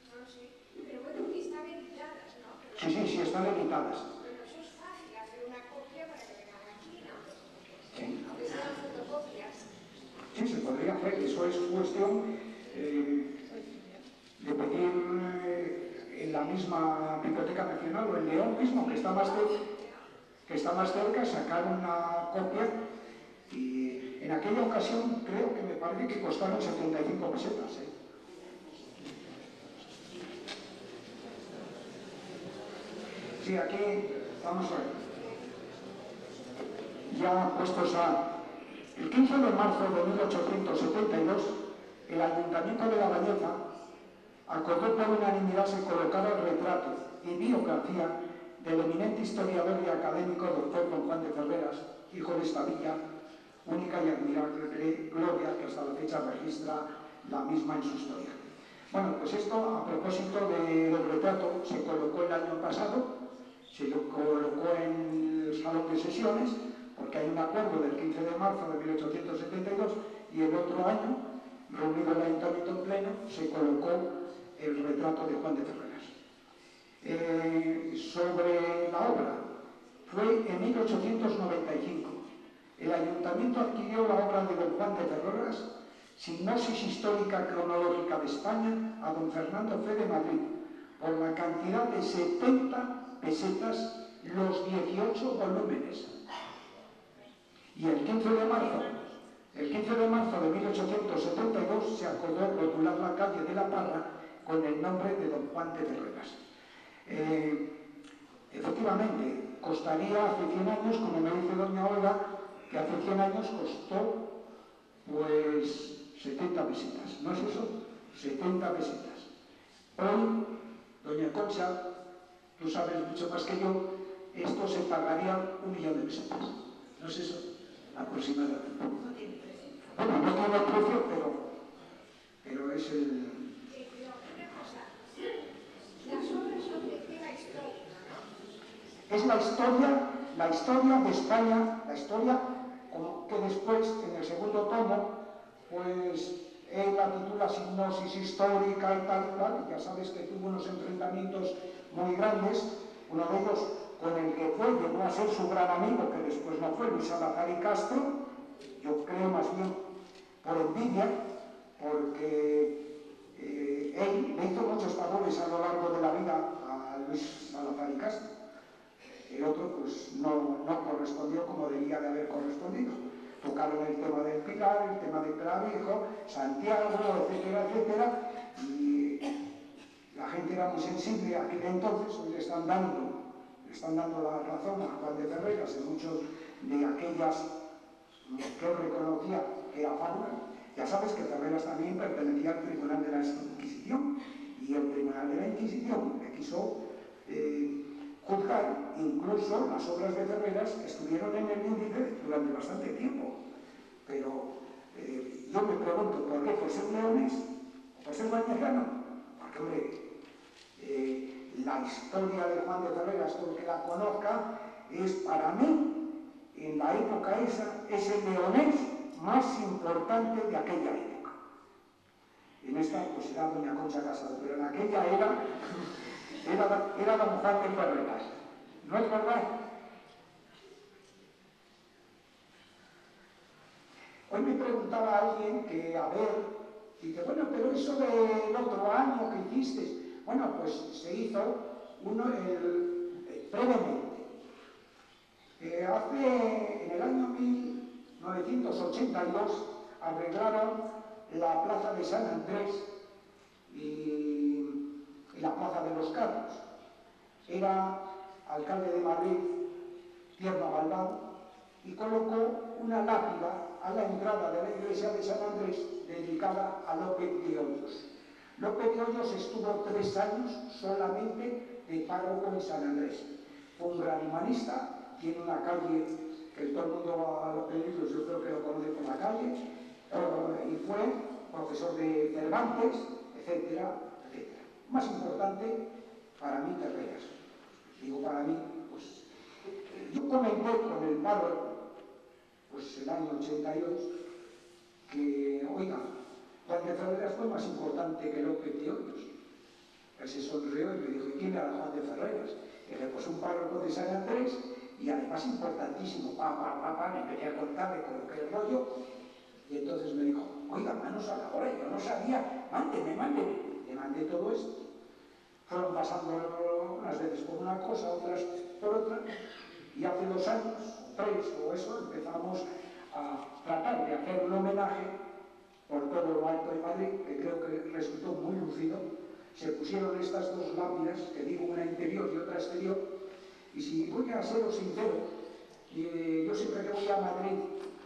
Pero bueno, que están editadas, ¿no? Sí, están editadas. Pero eso es fácil, hacer una copia para que vengan aquí, ¿no? Sí. Aunque sean fotocopias. Sí, se podría hacer. Eso es cuestión de pedir en la misma Biblioteca Nacional o en León mismo, que está más cerca, sacar una copia. Y en aquella ocasión creo que me parece que costaron 75 pesetas. Sí, aquí vamos a ver. Ya puestos el 15 de marzo de 1872, el Ayuntamiento de La Bañeza acordó por unanimidad se colocara el retrato y biografía del eminente historiador y académico doctor don Juan de Ferreras, hijo de esta villa, única y admirable gloria que hasta la fecha registra la misma en su historia. Bueno, pues esto, a propósito del retrato, se colocó el año pasado, se lo colocó en el salón de sesiones, porque hay un acuerdo del 15 de marzo de 1872, y el otro año, reunido el Ayuntamiento en pleno, se colocó el retrato de Juan de Ferreras. Sobre la obra, fue en 1895. El Ayuntamiento adquirió la obra de don Juan de Ferreras, Sinopsis Histórica Cronológica de España, a don Fernando Fe de Madrid, por la cantidad de 70 pesetas los 18 volúmenes. Y el 15 de marzo de 1872 se acordó rotular la calle de la Parra con el nombre de don Juan de Ferreras. Efectivamente, costaría hace 100 años, como me dice doña Olga, que hace 100 años costó pues 70 pesetas, ¿no es eso? 70 pesetas. Hoy, doña Concha, tú sabes mucho más que yo, esto se pagaría 1 millón de pesetas, ¿no es eso? Aproximadamente. No tiene precio. Bueno, no tiene precio, pero es el... Pero una cosa, las obras son de tema histórico, ¿no? Es la historia de España, la historia como que después, en el segundo tomo, pues él la titula Sinopsis Histórica y tal, y ya sabes que tuvo unos enfrentamientos muy grandes, uno de ellos con el que llegó a ser su gran amigo, que después no fue, Luis Salazar y Castro, yo creo más bien por envidia, porque él le hizo muchos favores a lo largo de la vida a Luis Salazar y Castro. El otro pues no correspondió como debía de haber correspondido. Tocaron el tema del Pilar, el tema de Clavijo, Santiago, etcétera, etcétera, y la gente era muy sensible aquel entonces. Hoy le están dando la razón a Juan de Ferreras en muchos de aquellas que él reconocía que era fábula. Ya sabes que Ferreras también pertenecía al Tribunal de la Inquisición, y el Tribunal de la Inquisición le quiso juzgar incluso las obras de Ferreras, que estuvieron en el índice durante bastante tiempo. Pero yo me pregunto, ¿por qué? ¿Por ser leones? ¿Por ser bañezano? Porque, hombre, la historia de Juan de Ferreras, todo el que la conozca, es para mí, en la época esa, es el leonés más importante de aquella época. En esta, pues era doña Concha Casado, pero en aquella era don Juan de Ferreras. ¿No es verdad? Hoy me preguntaba alguien que, a ver, dice, bueno, pero eso del otro año que hiciste, bueno, pues se hizo uno brevemente. En el año 1982 arreglaron la plaza de San Andrés y la plaza de los Carros. Era alcalde de Madrid, Tierno Galván, y colocó una lápida a la entrada de la iglesia de San Andrés dedicada a López de Hoyos. López de Hoyos estuvo 3 años solamente de párroco en San Andrés. Fue un gran humanista, tiene una calle que todo el mundo va a López de Hoyos, yo creo que lo conoce por la calle, y fue profesor de Cervantes, etcétera, etcétera. Más importante, para mí, Ferreras. Digo para mí, pues yo comenté con el párroco, pues el año 82, que, oiga, Juan de Ferreras fue más importante que López de Hoyos. Él se sonrió y me dijo, ¿y quién era Juan de Ferreras? Y le pues un párroco de San Andrés, y además importantísimo, me empecé a contarle como que el rollo, y entonces me dijo, oiga, manos a la obra, yo no sabía, mándeme, le mandé todo esto. Fueron pasando unas veces por una cosa, otras por otra, y hace 2 años, 3 o eso, empezamos a tratar de hacer un homenaje por todo lo alto de Madrid, que creo que resultó muy lúcido. Se pusieron estas 2 lápidas, que digo, una interior y otra exterior, y si voy a seros sincero, yo siempre que voy a Madrid,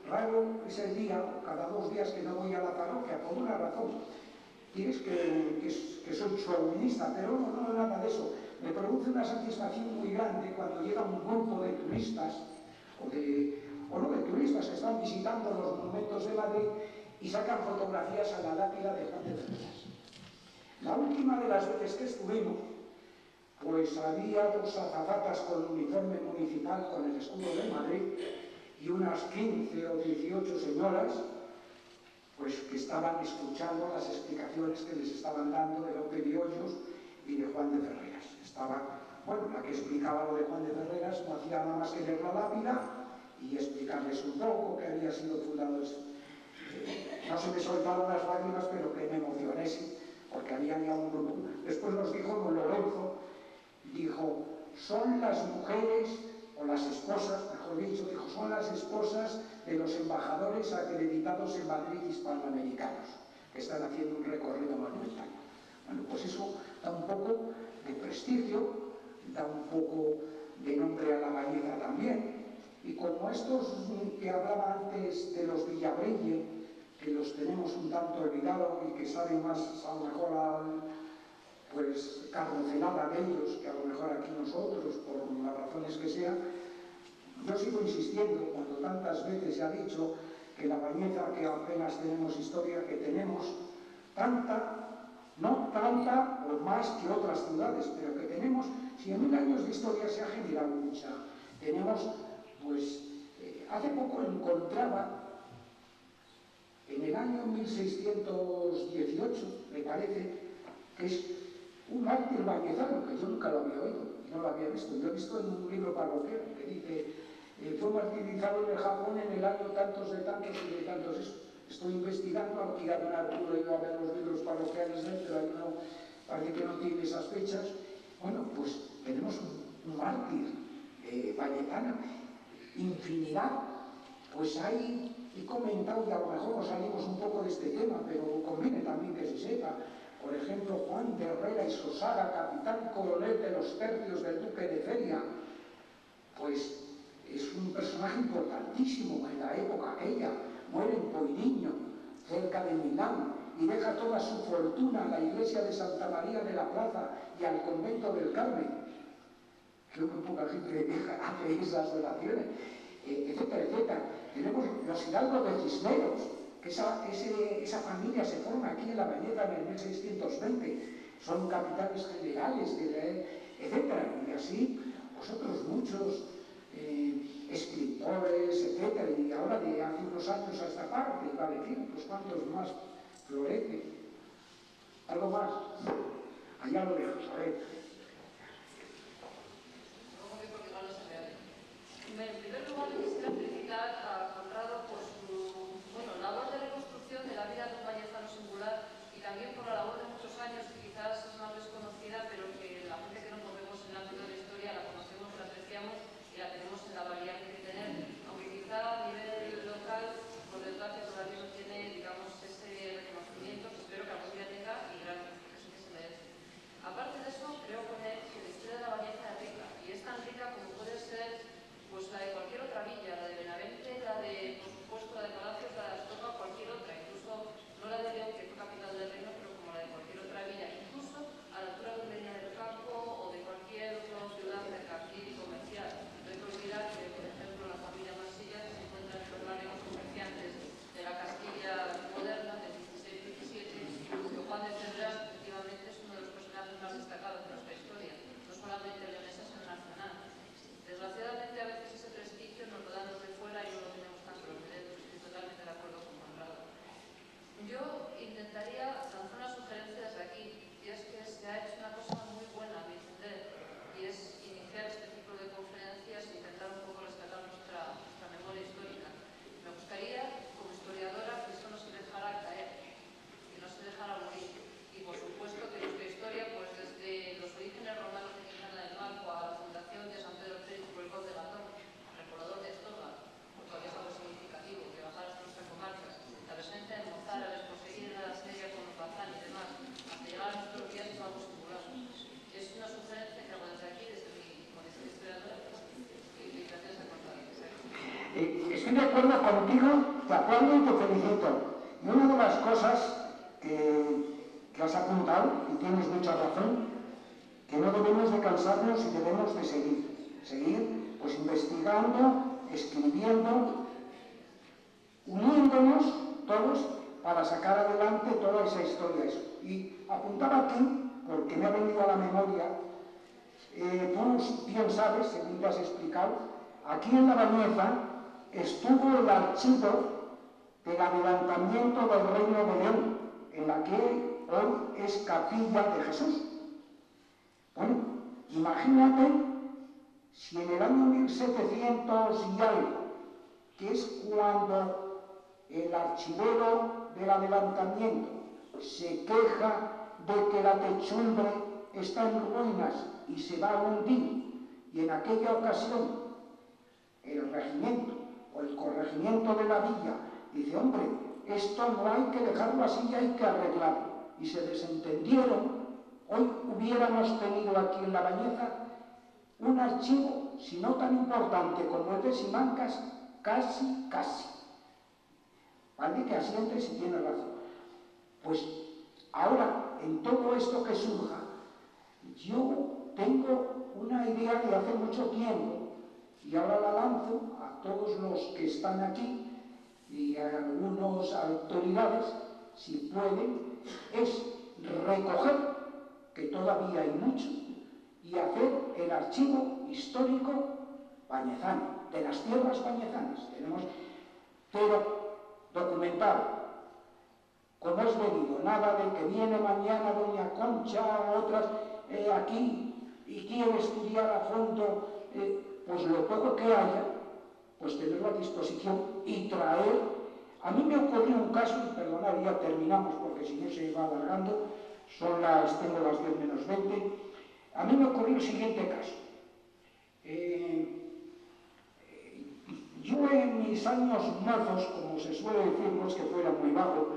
raro es el día, o cada 2 días que no voy a la parroquia, por una razón. Tienes que soy chauvinista, pero no, nada de eso. Me produce una satisfacción muy grande cuando llega un grupo de turistas, o no de turistas, que están visitando los monumentos de Madrid y sacan fotografías a la lápida de Juan de Ferreras. La última de las veces que estuvimos, pues había 2 azafatas con uniforme municipal con el escudo de Madrid y unas 15 o 18 señoras, pues que estaban escuchando las explicaciones que les estaban dando de López de Hoyos y de Juan de Ferreras. La que explicaba lo de Juan de Ferreras no hacía nada más que leer la lápida y explicarles un poco que había sido fundado eso. No se me soltaron las lágrimas, pero que me emocioné, sí, porque había ya un grupo. Después nos dijo don Lorenzo, dijo, son las mujeres, o las esposas, mejor dicho, dijo, son las esposas de los embajadores acreditados en Madrid hispanoamericanos, que están haciendo un recorrido monumental. Bueno, pues eso da un poco de prestigio, da un poco de nombre a la Bañeza también, y como estos que hablaba antes de los Villabrelle, que los tenemos un tanto olvidados y que saben más a lo mejor pues carnocelada de ellos que a lo mejor aquí nosotros, por las razones que sean, yo sigo insistiendo cuando tantas veces se ha dicho que la Bañeza, que apenas tenemos historia, que tenemos no tanta o más que otras ciudades, pero que tenemos, si en 1000 años de historia se ha generado mucha, tenemos, pues, hace poco encontraba, en el año 1618, me parece, que es un mártir bañezano, que yo nunca lo había oído, no lo había visto, lo he visto en un libro parroquial, que dice, fue martirizado en el Japón en el año tantos de tantos y de tantos eso. Estoy investigando, aquí a don Arturo iba a ver los libros parroquiales de él, pero ahí no, parece que no tiene esas fechas. Bueno, pues tenemos un mártir vallecano, infinidad. Pues ahí he comentado, y a lo mejor nos salimos un poco de este tema, pero conviene también que se sepa. Por ejemplo, Juan de Herrera y Sosaga, capitán coronel de los tercios del duque de Feria, pues es un personaje importantísimo en la época aquella. Muere en Poiriño, cerca de Milán, y deja toda su fortuna a la iglesia de Santa María de la Plaza y al convento del Carmen. Creo que poca gente hace esas donaciones, etcétera, etcétera. Tenemos los Hidalgos de Cisneros, que esa familia se forma aquí en La Bañeza en el 1620. Son capitanes generales, etcétera. Y así, otros muchos escritores, etcétera. Y ahora, de hace unos años a esta parte, iba a decir, pues cuántos más florecen. ¿Algo más? Allá lo dejo, a ver. En primer lugar, quisiera felicitar a Conrado por su labor de reconstrucción de la vida de un vallecano singular y también por la labor de muchos años que quizás es más desconocida, pero que la gente que nos movemos en el ámbito de la historia la conocemos, la apreciamos y la tenemos en la valía que hay que tener, aunque quizá a nivel local, por desgracia, todavía no tiene, digamos, ese reconocimiento que espero que algún día tenga y gracias, porque eso que se merece. Aparte de eso, creo poner que la historia de la Bañeza es rica, y es tan rica como puede ser pues la de cualquier otra villa, la de Benavente, la de, por supuesto, la de Palacios, la de Astorga, cualquier otra, incluso no la de León, que fue capital del reino, pero como la de cualquier otra villa, incluso a la altura de Medina del Campo o de cualquier otra ciudad mercantil y comercial. No hay que olvidar que, por ejemplo, la familia Mansilla, que se encuentra entre los máximos comerciantes de la Castilla moderna, del 16-17, que Juan de Cerdán, efectivamente, es uno de los personajes más destacados de nuestra historia, no solamente leonesa, sino nacional. Desgraciadamente, a veces ese prestigio nos lo dan los de fuera y no lo tenemos tan propiedad. Estoy totalmente de acuerdo con Conrado. Yo intentaría lanzar una sugerencia desde aquí, y es que se ha hecho una cosa muy buena, a mi entender, y es iniciar este ciclo de conferencias e intentar un poco rescatar nuestra memoria histórica. Me gustaría, como historiadora, que esto no se dejara caer, que no se dejara morir. Y por supuesto que nuestra historia, pues desde los orígenes romanos de Quintana del Marco a la fundación de San Pedro Félix por el conde Gatón, repolador de Astorga, por todavía es algo significativo, que bajara hasta nuestra comarca, la presencia de mozárabes, conseguir la serie con los bazán y demás, hasta llegar a nuestros días es algo singular. Es una sugerencia que hago desde aquí, desde mi condición de historiadora, y gracias a Conrado. Estoy de acuerdo contigo, te aplaudo y te felicito. Y una de las cosas que has apuntado, y tienes mucha razón, que no debemos de cansarnos y debemos de seguir pues investigando, escribiendo, uniéndonos todos para sacar adelante toda esa historia. Y apuntaba aquí, porque me ha venido a la memoria, tú bien sabes, según te has explicado, aquí en La Bañeza estuvo el archivo del adelantamiento del Reino de León, en la que hoy es Capilla de Jesús. Bueno, imagínate si en el año 1700 y algo, que es cuando el archivero del adelantamiento se queja de que la techumbre está en ruinas y se va a hundir, y en aquella ocasión el regimiento o el corregimiento de la villa dice, hombre, esto no hay que dejarlo así, hay que arreglarlo, y se desentendieron. Hoy hubiéramos tenido aquí en La Bañeza un archivo, si no tan importante como el de Simancas, casi. ¿Vale? Que asiente si tiene razón. Pues ahora, en todo esto que surja, yo tengo una idea de hace mucho tiempo, y ahora la lanzo a todos los que están aquí y a algunas autoridades, si pueden, es recoger, que todavía hay mucho, y hacer el archivo histórico bañezano, de las tierras bañezanas. Tenemos, pero documentado, como es debido, nada de que viene mañana doña Concha o otras aquí y quiere estudiar a fondo, pues lo poco que haya, pues tenerlo a disposición y traer A mí me ocurrió un caso, y perdonad, ya terminamos porque si no se va alargando, tengo las 10 menos 20. A mí me ocurrió el siguiente caso. Yo en mis años mozos, como se suele decir, no es que fuera muy vago,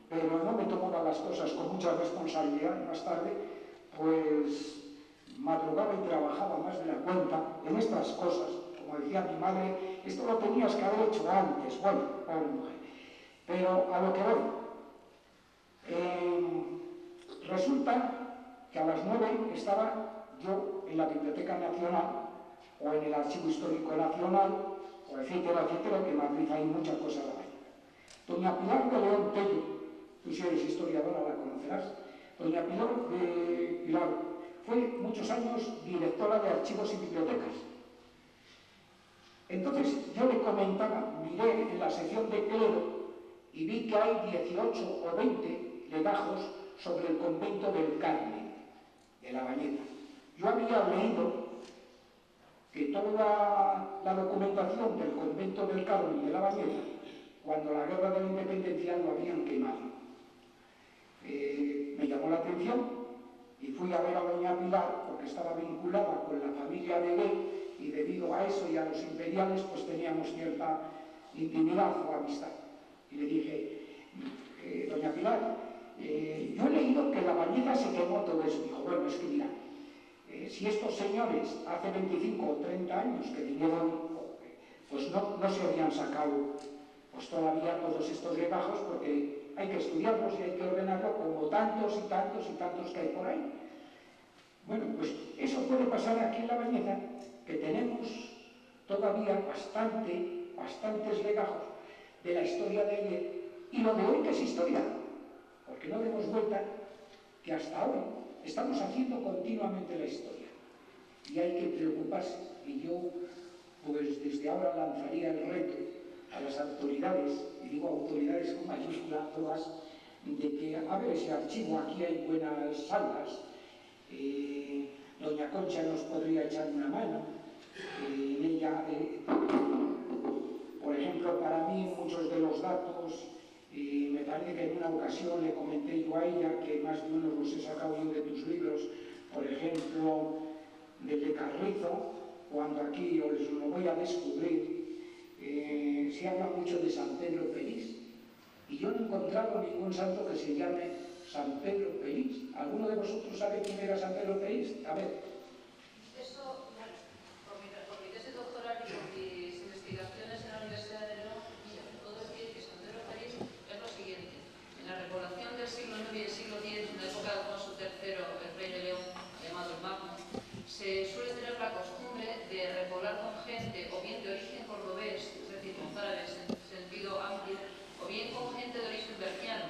pero no me tomaba las cosas con mucha responsabilidad. Más tarde, pues madrugaba y trabajaba más de la cuenta en estas cosas. Como decía mi madre, esto lo tenías que haber hecho antes. Bueno, pobre mujer. Pero a lo que voy. Resulta que a las 9 estaba yo en la Biblioteca Nacional o en el Archivo Histórico Nacional, o etcétera, etcétera, que en Madrid hay muchas cosas a la mañana. Doña Pilar de León Tello, tú si eres historiadora la conocerás, doña Pilar de Pilar fue muchos años directora de archivos y bibliotecas. Entonces yo le comentaba, miré en la sección de clero y vi que hay 18 o 20 legajos sobre el convento del Carmen, de La Bañeza. Yo había leído que toda la documentación del convento del Carmen y de La Bañeza, cuando la guerra de la independencia lo habían quemado. Me llamó la atención y fui a ver a doña Pilar porque estaba vinculada con la familia de Gué y debido a eso y a los imperiales pues teníamos cierta intimidad o amistad. Y le dije, doña Pilar, yo he leído que La Bañeza se quemó todo eso. Dijo, bueno, es que mira, si estos señores hace 25 o 30 años que vinieron, pues no se habían sacado pues todavía todos estos legajos porque hay que estudiarlos y hay que ordenarlos como tantos y tantos y tantos que hay por ahí. Bueno, pues eso puede pasar aquí en La Bañeza, que tenemos todavía bastantes legajos de la historia de ayer y lo de hoy que es historia, porque no demos vuelta que hasta hoy estamos haciendo continuamente la historia y hay que preocuparse. Y yo, pues desde ahora lanzaría el reto a las autoridades, y digo autoridades con mayúscula todas, de que a ver ese archivo, aquí hay buenas salas, doña Concha nos podría echar una mano, en ella, por ejemplo, para mí muchos de los datos, me parece que en una ocasión le comenté yo a ella que más de uno los he sacado yo de tus libros, por ejemplo, del de Carrizo, cuando aquí os lo voy a descubrir, se habla mucho de San Pedro Pelís, y yo no he encontrado ningún santo que se llame San Pedro Pelís. ¿Alguno de vosotros sabe quién era San Pedro Pelís? A ver. Eso, bueno, por mi tesis doctoral y por mis investigaciones en la Universidad de León, mira, puedo decir que San Pedro Pelís es lo siguiente. En la repoblación del siglo IX y el siglo X, en la época de Alfonso III, el rey de León, llamado el Magno, se suele tener la costumbre de repoblar con gente o bien de origen cordobés, es decir, con árabes en sentido amplio, o bien con gente de origen berciano.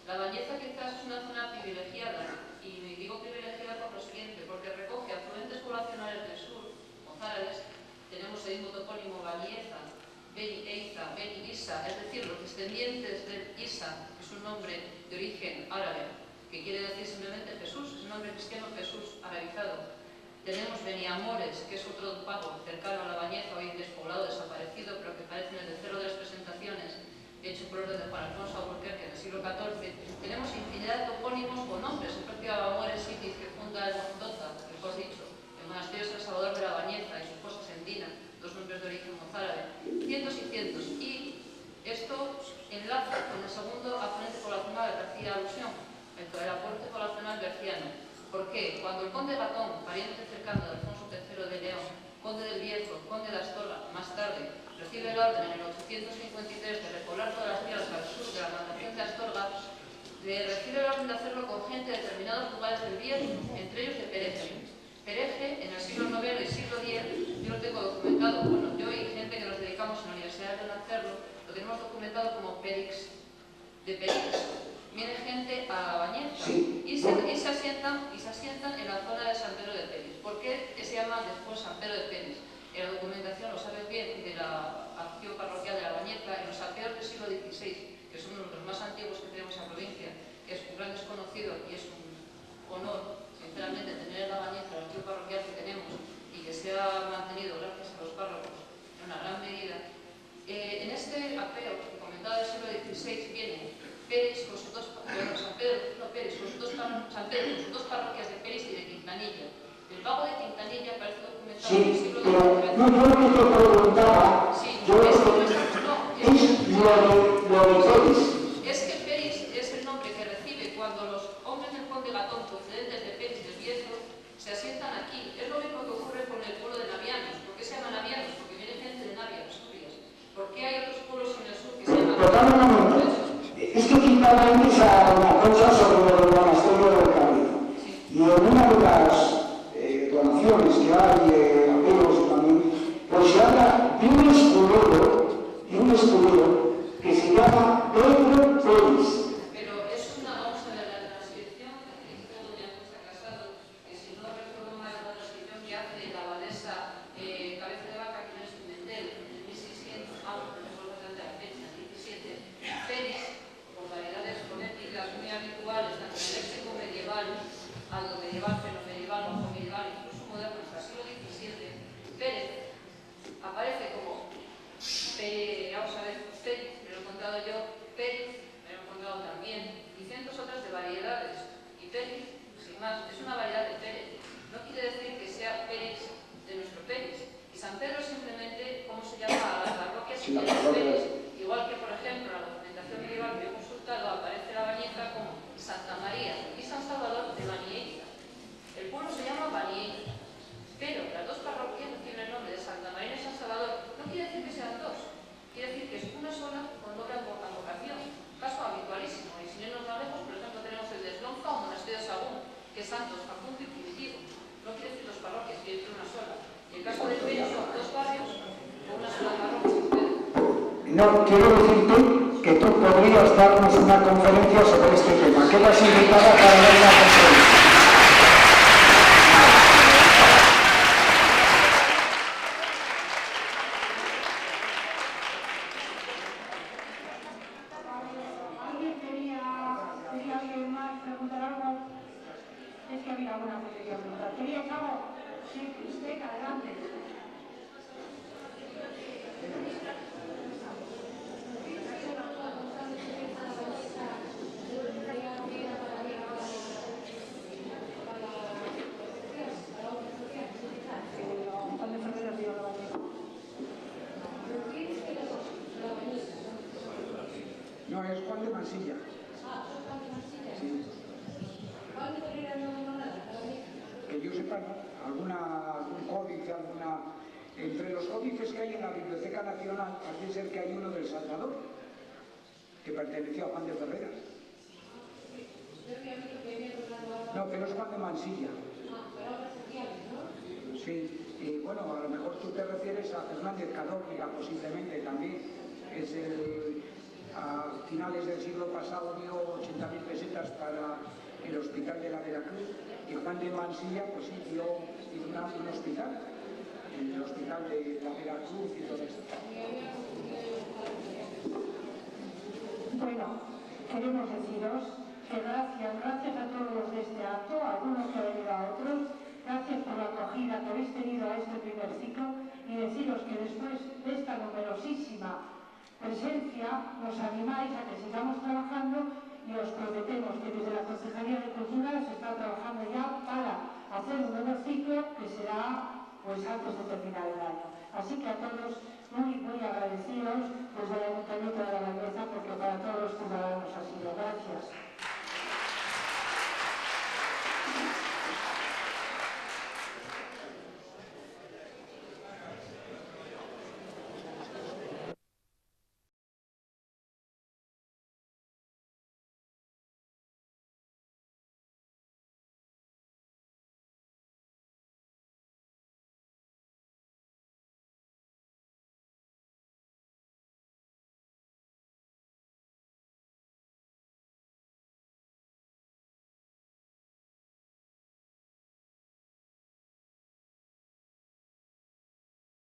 La Bañeza quizás es una zona privilegiada, y me digo privilegiada por lo siguiente, porque recoge afluentes poblacionales del sur, mozárabes, tenemos el mismo topónimo Bañeza, Beni Eiza, Beni Isa, es decir, los descendientes del Isa, que es un nombre de origen árabe, que quiere decir simplemente Jesús, es un nombre cristiano Jesús, arabizado. Tenemos Beniamores, que es otro pago cercano a La Bañeza, hoy despoblado, desaparecido, pero que parece en el tercero de las presentaciones, hecho por orden de Juan Alfonso Alburquerque en el siglo XIV. Tenemos infinidad de topónimos con nombres, el propio Amores Sitis, que funda el Mondoza, mejor dicho, el monasterio San Salvador de La Bañeza y su esposa Sendina, dos nombres de origen mozárabe, cientos y cientos. Y esto enlaza con el segundo afluente poblacional al que hacía alusión, el aporte poblacional berciano. ¿Por qué? Cuando el conde Gatón, pariente cercano de Alfonso III de León, conde del Bierzo, conde de Astorga, más tarde, recibe el orden en el 853 de repoblar todas las tierras al sur de la nación de Astorga, recibe el orden de hacerlo con gente de determinados lugares del Bierzo, entre ellos de Pereje. Pereje, en el siglo IX y siglo X, yo lo tengo documentado, bueno, yo y gente que nos dedicamos en la Universidad de hacerlo, lo tenemos documentado como Perix, de Perix. Viene gente a Bañeza y se asientan en la zona de San Pedro de Pelís. ¿Por qué se llama después San Pedro de Pelís? En la documentación, lo sabes bien, de la acción parroquial de La Bañeza, en los saqueos del siglo XVI, que son uno de los más antiguos que tenemos en la provincia, que es un gran desconocido y es un honor, sinceramente, tener en La Bañeza la acción parroquial que tenemos y que se ha mantenido gracias a los párrocos en una gran medida. En este apeo que comentaba mitad del siglo XVI viene Pérez con sus dos, San Pedro con sus dos parroquias de Pérez y de Quintanilla. El pago de Quintanilla aparece documentado en el siglo XIX. Sí, pero yo lo que te preguntaba, Sí, yo lo de Pérez. Es que Pérez es el nombre que recibe cuando los hombres del conde Gatón procedentes de Pérez del Bierzo se asientan aquí. Es lo mismo que ocurre con el pueblo de Navianos. ¿Por qué se llama Navianos? Porque viene gente de Navia, Asturias. ¿Por qué hay otros pueblos en el sur que se llaman? Es que quizá esa una cosa sobre el monasterio del Carril. Y en una de las donaciones que hay, apelos también, pues se habla de un escudero que se llama Pedro Pérez. Pero es una, vamos a ver, la transcripción que hizo doña Rosa Casado, que si no recuerdo mal, la transcripción que hace la abadesa Cabeza de Vaca, que no es Pimentel, en 1600, no recuerdo exactamente la fecha, 17, Pérez, por variedades fonéticas muy habituales, tanto en el léxico medieval, algo medieval, fenomedieval, bajo medieval, incluso moderno, hasta el siglo XVII, Pérez aparece como vamos a ver, Pérez, me lo he encontrado yo, Pérez, me lo he encontrado también, y cientos otras de variedades. Y Pérez, sin más, es una variedad de Pérez. No quiere decir que sea Pérez de nuestro Pérez. Y San Pedro es simplemente cómo se llama a las parroquias de Pérez. Igual que, por ejemplo, en la documentación medieval que he consultado aparece la Bañeza como Santa María y San Salvador de Banieiza. El pueblo se llama Banieiza. Pero las dos parroquias tienen el nombre de Santa María y San Salvador. No quiere decir que sean dos, quiere decir que es una sola con doble advocación. Caso habitualísimo. Y sin irnos más lejos, por ejemplo, tenemos el de Eslonza o Monasterio de Sagún, que es Santos, Facundo y Primitivo. No quiere decir dos parroquias, quiere decir una sola. Y el caso de Pérez son dos barrios con una sola parroquia. No, quiero decirte que tú podrías darnos una conferencia sobre este tema. Quedas invitada para dar una conferencia. Es que había alguna que quería preguntar. ¿Queríais algo? Sí, usted, adelante. No, es Juan de Mansilla. Sí. Que yo sepa, algún códice, entre los códices que hay en la Biblioteca Nacional, parece ser que hay uno del Salvador, que perteneció a Juan de Ferreras. No, pero es Juan de Mansilla. Sí, y bueno, a lo mejor tú te refieres a Fernández Cadórniga, posiblemente también. Es a finales del siglo pasado dio 80.000 pesetas para el hospital de la Veracruz, y Juan de Mansilla pues sí dio un hospital, el hospital de la Veracruz y todo esto. Bueno, queremos deciros que gracias a todos los de este acto, a algunos que han venido a otros, gracias por la acogida que habéis tenido a este primer ciclo, y deciros que después de esta numerosísima presencia nos animáis a que sigamos trabajando, y os prometemos que desde la Concejalía de Cultura se está trabajando ya para hacer un nuevo ciclo que será pues antes de terminar el año. Así que a todos muy agradecidos desde el Ayuntamiento de la Bañeza, porque para todos los ciudadanos ha sido. Gracias.